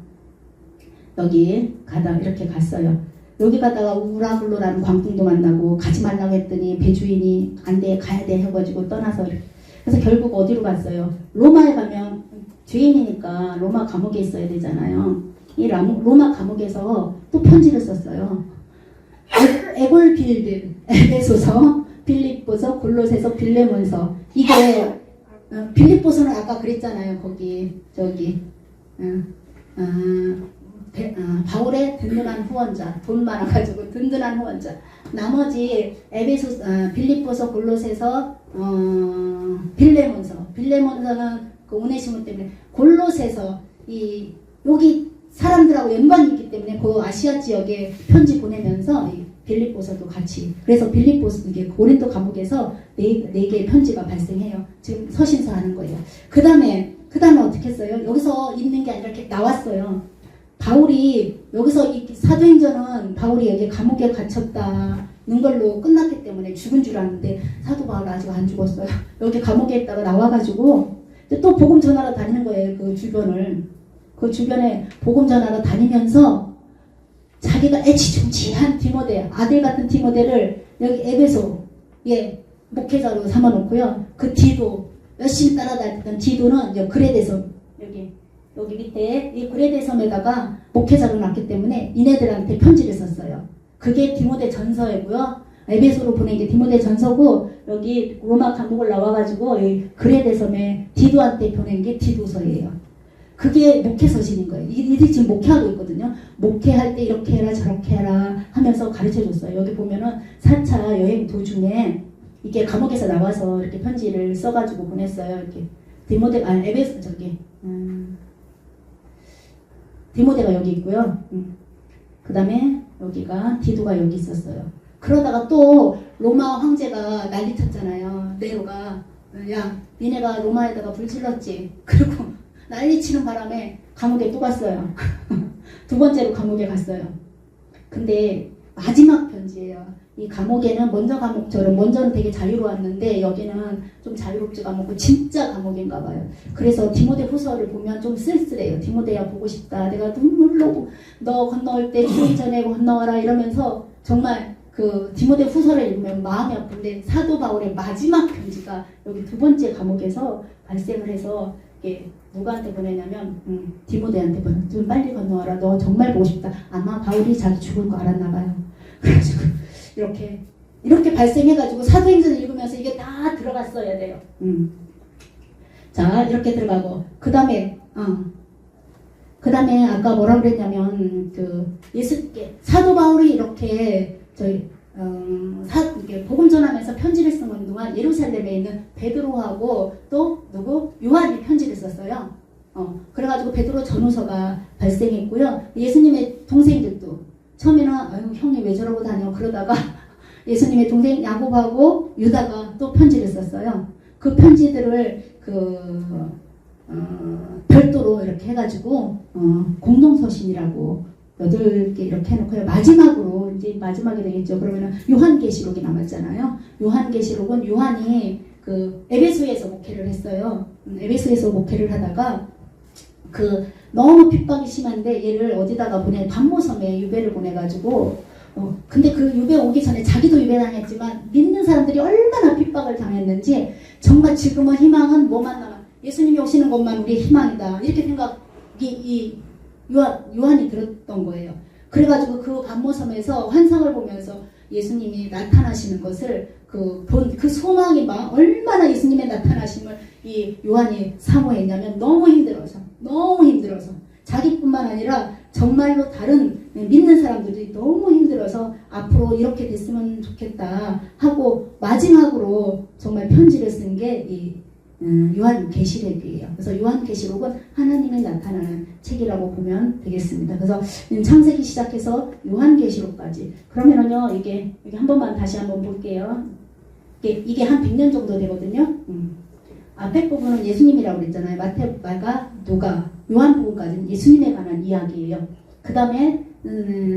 여기 이렇게 갔어요. 여기 가다가 우라블로라는 광풍도 만나고 가지 말라고 했더니 배 주인이 안 돼 가야 돼 해가지고 떠나서 그래서 결국 어디로 갔어요? 로마에 가면 죄인이니까 로마 감옥에 있어야 되잖아요. 이 로마 감옥에서 또 편지를 썼어요. 에골빌드, 에베소서, 빌립보서, 골로새서, 빌레몬서. 이게 빌립보서는 아까 그랬잖아요. 저기 바울의 든든한 후원자, 돈 많아가지고 든든한 후원자. 나머지 빌립보서, 골로새서, 빌레몬서는 그 오네시모 때문에, 골로새서 여기 사람들하고 연관이 있기 때문에 그 아시아 지역에 편지 보내면서 빌립보서도 같이. 그래서 빌립보서 이게 고린도 감옥에서 네 개의 편지가 발생해요. 지금 서신서 하는 거예요. 그 다음에 어떻게 했어요? 여기서 있는 게 아니라 이렇게 나왔어요. 바울이 여기서 이 사도행전은 바울이 여기 감옥에 갇혔다는 걸로 끝났기 때문에 죽은 줄 알았는데 사도 바울 아직 안 죽었어요. 여기 감옥에 있다가 나와가지고 또 복음 전하러 다니는 거예요. 그 주변에 복음 전하러 다니면서 자기가 애지중지한 디모데, 아들 같은 디모데를 여기 에베소에 목회자로 삼아놓고요. 그 디도 열심히 따라다녔던 디도는 이제 그레데섬 여기 밑에 이 그레데 섬에다가 목회자로 놨기 때문에 이네들한테 편지를 썼어요. 그게 디모데 전서이고요. 에베소로 보낸 게 디모데 전서고 여기 로마 감옥을 나와가지고 여기 그레데 섬에 디도한테 보낸 게 디도서예요. 그게 목회서신인 거예요. 이들이 지금 목회하고 있거든요. 목회할 때 이렇게 해라 저렇게 해라 하면서 가르쳐줬어요. 여기 보면은 4차 여행 도중에 이게 감옥에서 나와서 이렇게 편지를 써가지고 보냈어요. 이렇게 에베소 디모데가 여기 있고요. 그 다음에 여기가 디도가 여기 있었어요. 그러다가 또 로마 황제가 난리 쳤잖아요. 네로가 야 니네가 로마에다가 불 질렀지. 그리고 난리 치는 바람에 감옥에 또 갔어요. 두 번째로 감옥에 갔어요. 근데 마지막 편지예요. 이 감옥에는 먼저는 되게 자유로웠는데 여기는 좀 자유롭지가 않고 진짜 감옥인가 봐요. 그래서 디모데 후서를 보면 좀 쓸쓸해요. 디모데야 보고 싶다. 내가 눈물로 너 건너올 때 주의 전에 건너와라 이러면서 정말 그 디모데 후서를 읽으면 마음이 아픈데 사도 바울의 마지막 편지가 여기 두 번째 감옥에서 발생을 해서 이게 누구한테 보내냐면 디모데한테 좀 빨리 건너와라. 너 정말 보고 싶다. 아마 바울이 자기 죽을 거 알았나 봐요. 그래가지고 이렇게 발생해가지고 사도행전 읽으면서 이게 다 들어갔어야 돼요. 자 이렇게 들어가고 그 다음에 아까 뭐라 그랬냐면 사도 바울이 이렇게 복음 전하면서 편지를 쓰는 동안 예루살렘에 있는 베드로하고 또 요한이 편지를 썼어요. 그래가지고 베드로 전후서가 발생했고요. 예수님의 동생들도 처음에는 아유 형이 왜 저러고 다녀 그러다가 예수님의 동생 야곱하고 유다가 또 편지를 썼어요. 그 편지들을 별도로 이렇게 해가지고 공동서신이라고 8개 이렇게 해놓고요. 마지막으로 이제 마지막이 되겠죠. 그러면은 요한계시록이 남았잖아요. 요한계시록은 요한이 에베소에서 목회를 했어요. 에베소에서 목회를 하다가 너무 핍박이 심한데 얘를 어디다가 반모섬에 유배를 보내가지고 근데 그 유배 오기 전에 자기도 유배당했지만 믿는 사람들이 얼마나 핍박을 당했는지 정말 지금은 희망은 뭐만 남아 예수님이 오시는 것만 우리의 희망이다 이렇게 생각이 요한이 들었던 거예요. 그래가지고 그 반모섬에서 환상을 보면서 예수님이 나타나시는 것을 그 소망이 얼마나 예수님의 나타나심을 이 요한이 사모했냐면 너무 힘들어서 자기뿐만 아니라 정말로 다른 믿는 사람들이 너무 힘들어서 앞으로 이렇게 됐으면 좋겠다 하고 마지막으로 정말 편지를 쓴 게 이 요한계시록이에요. 그래서 요한계시록은 하나님이 나타나는 책이라고 보면 되겠습니다. 그래서 창세기 시작해서 요한계시록까지 그러면은요 이게 한 번만 다시 한번 볼게요. 이게 한 100년 정도 되거든요. 앞에 부분은 예수님이라고 그랬잖아요. 마태, 마가, 누가, 요한복음까지는 예수님에 관한 이야기예요. 그 다음에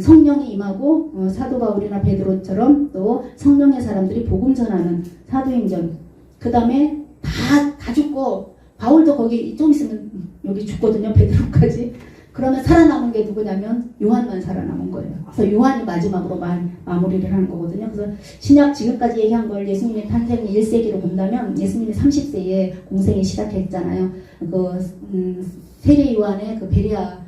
성령이 임하고 사도 바울이나 베드로처럼 또 성령의 사람들이 복음 전하는 사도행전. 그 다음에 다 죽고 바울도 거기 좀 있으면 여기 죽거든요. 베드로까지. 그러면 살아남은 게 누구냐면 요한만 살아남은 거예요. 그래서 요한이 마지막으로 마무리를 하는 거거든요. 그래서 신약 지금까지 얘기한 걸 예수님의 탄생 1세기로 본다면 예수님이 30세에 공생이 시작했잖아요. 세례 요한의 베레아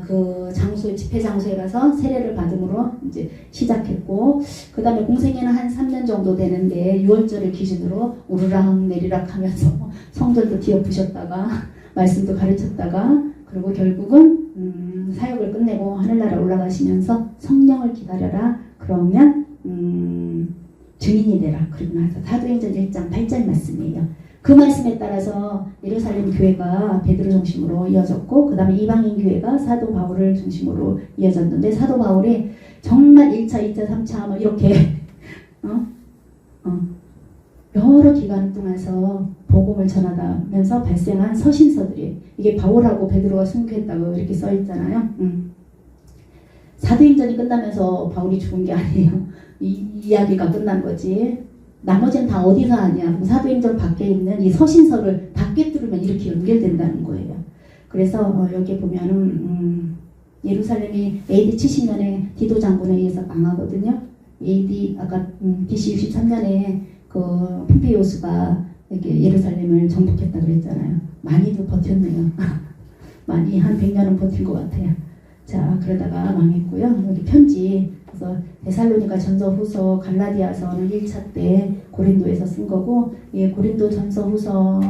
그 장소, 집회 장소에 가서 세례를 받음으로 이제 시작했고, 그 다음에 공생에는 한 3년 정도 되는데 6월절을 기준으로 오르락 내리락 하면서 성전도 뒤엎으셨다가 말씀도 가르쳤다가 그리고 결국은 사역을 끝내고 하늘나라 올라가시면서 성령을 기다려라. 그러면 증인이 되라. 그리고 나서 사도행전 1장 8절 말씀이에요. 그 말씀에 따라서 예루살렘 교회가 베드로 중심으로 이어졌고 그 다음에 이방인 교회가 사도 바울을 중심으로 이어졌는데 사도 바울이 정말 1차, 2차, 3차 뭐 이렇게 여러 기간 동안서 복음을 전하다면서 발생한 서신서들이 이게 바울하고 베드로가 순교했다고 이렇게 써 있잖아요. 사도행전이 끝나면서 바울이 죽은 게 아니에요. 이 이야기가 끝난 거지. 나머지는 다 어디서 하냐. 사도행전 밖에 있는 이 서신서를 다 꿰뚫으면 이렇게 연결된다는 거예요. 그래서 여기 보면은 예루살렘이 AD 70년에 디도 장군에 의해서 망하거든요. AD 아까 BC 63년에 그 폼페이오스가 이렇게 예루살렘을 정복했다 그랬잖아요. 많이도 버텼네요. 많이 한 100년은 버틴 것 같아요. 자, 그러다가 망했고요. 여기 편지. 그래서 데살로니가 전서 후서 갈라디아서는 1차 때 고린도에서 쓴 거고, 예, 고린도 전서 후서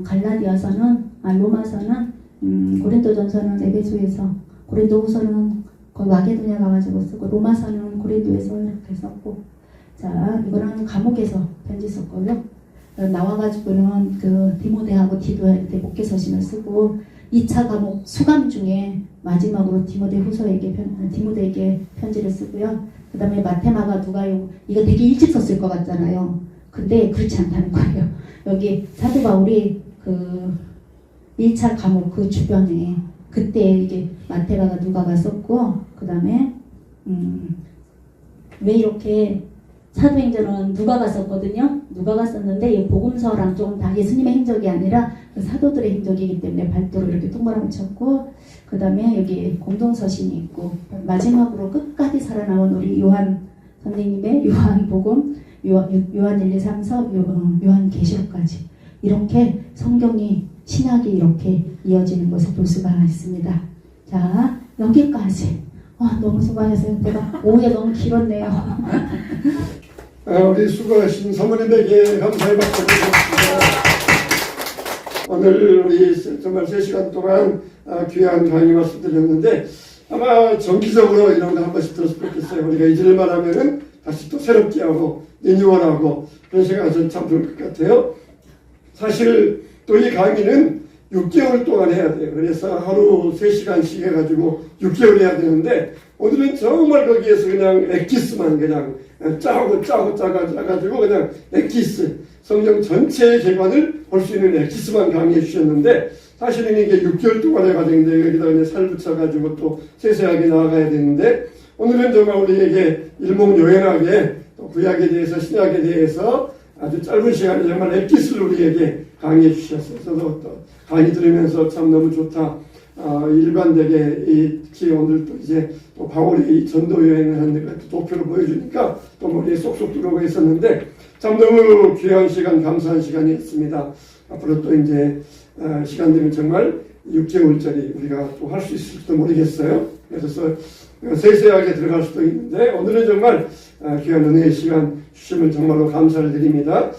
갈라디아서는 로마서는 고린도 전서는 에베소에서, 고린도 후서는 거기 마게도냐 가가지고 쓰고, 로마서는 고린도에서 이렇게 썼고, 자, 이거는 감옥에서 편지 썼고요. 나와가지고는 그 디모데하고 디도한테 목회서신을 쓰고 2차 감옥 수감 중에 마지막으로 디모데에게 편지를 쓰고요. 그 다음에 마테마가 누가요? 이거 되게 일찍 썼을 것 같잖아요. 근데 그렇지 않다는 거예요. 여기 사도 바울이 그 1차 감옥 그 주변에 그때 이게 마테마가 누가가 썼고 그 다음에 왜 이렇게 사도행전은 누가가 썼거든요. 누가가 썼는데 이 복음서랑 조금 다 예수님의 행적이 아니라 그 사도들의 행적이기 때문에 발도로 이렇게 동그라미 쳤고 그 다음에 여기 공동서신이 있고 마지막으로 끝까지 살아남은 우리 요한 선생님의 요한복음, 요한 1, 2, 3, 4, 요한 계시록까지 이렇게 성경이 신학이 이렇게 이어지는 것을 볼 수가 있습니다. 자, 여기까지. 너무 수고하셨어요. 내가 오후에 너무 길었네요.
우리 수고하신 사모님에게 감사의 박수 드리겠습니다. 오늘 우리 정말 3시간 동안 귀한 강의 말씀 드렸는데 아마 정기적으로 이런 거 한 번씩 들었으면 좋겠어요. 우리가 잊을만 하면은 다시 또 새롭게 하고 리뉴얼하고 그런 생각이 참 좋을 것 같아요. 사실 또 이 강의는 6개월 동안 해야 돼요. 그래서 하루 3시간씩 해가지고 6개월 해야 되는데 오늘은 정말 거기에서 그냥 엑기스만 그냥 짜가지고 그냥 엑기스 성경 전체의 개관을 볼 수 있는 엑기스만 강의해 주셨는데 사실은 이게 6개월 동안 해가 되는데 여기다 그냥 살 붙여가지고 또 세세하게 나아가야 되는데 오늘은 정말 우리에게 일목요연하게 또 구약에 대해서 신약에 대해서 아주 짧은 시간에 정말 엑기스를 우리에게 강의해 주셨어요. 저도 또 강의 들으면서 참 너무 좋다. 일반되게 특히 오늘 또 이제 또 바울이 전도 여행을 하는 도표를 보여주니까 또 머리에 쏙쏙 들어오고 있었는데 참 너무 귀한 시간, 감사한 시간이었습니다. 앞으로 또 이제 시간 되면 정말 6개월짜리 우리가 또 할 수 있을지도 모르겠어요. 그래서 세세하게 들어갈 수도 있는데 오늘은 정말 귀한 은혜의 시간 주심을 정말로 감사를 드립니다.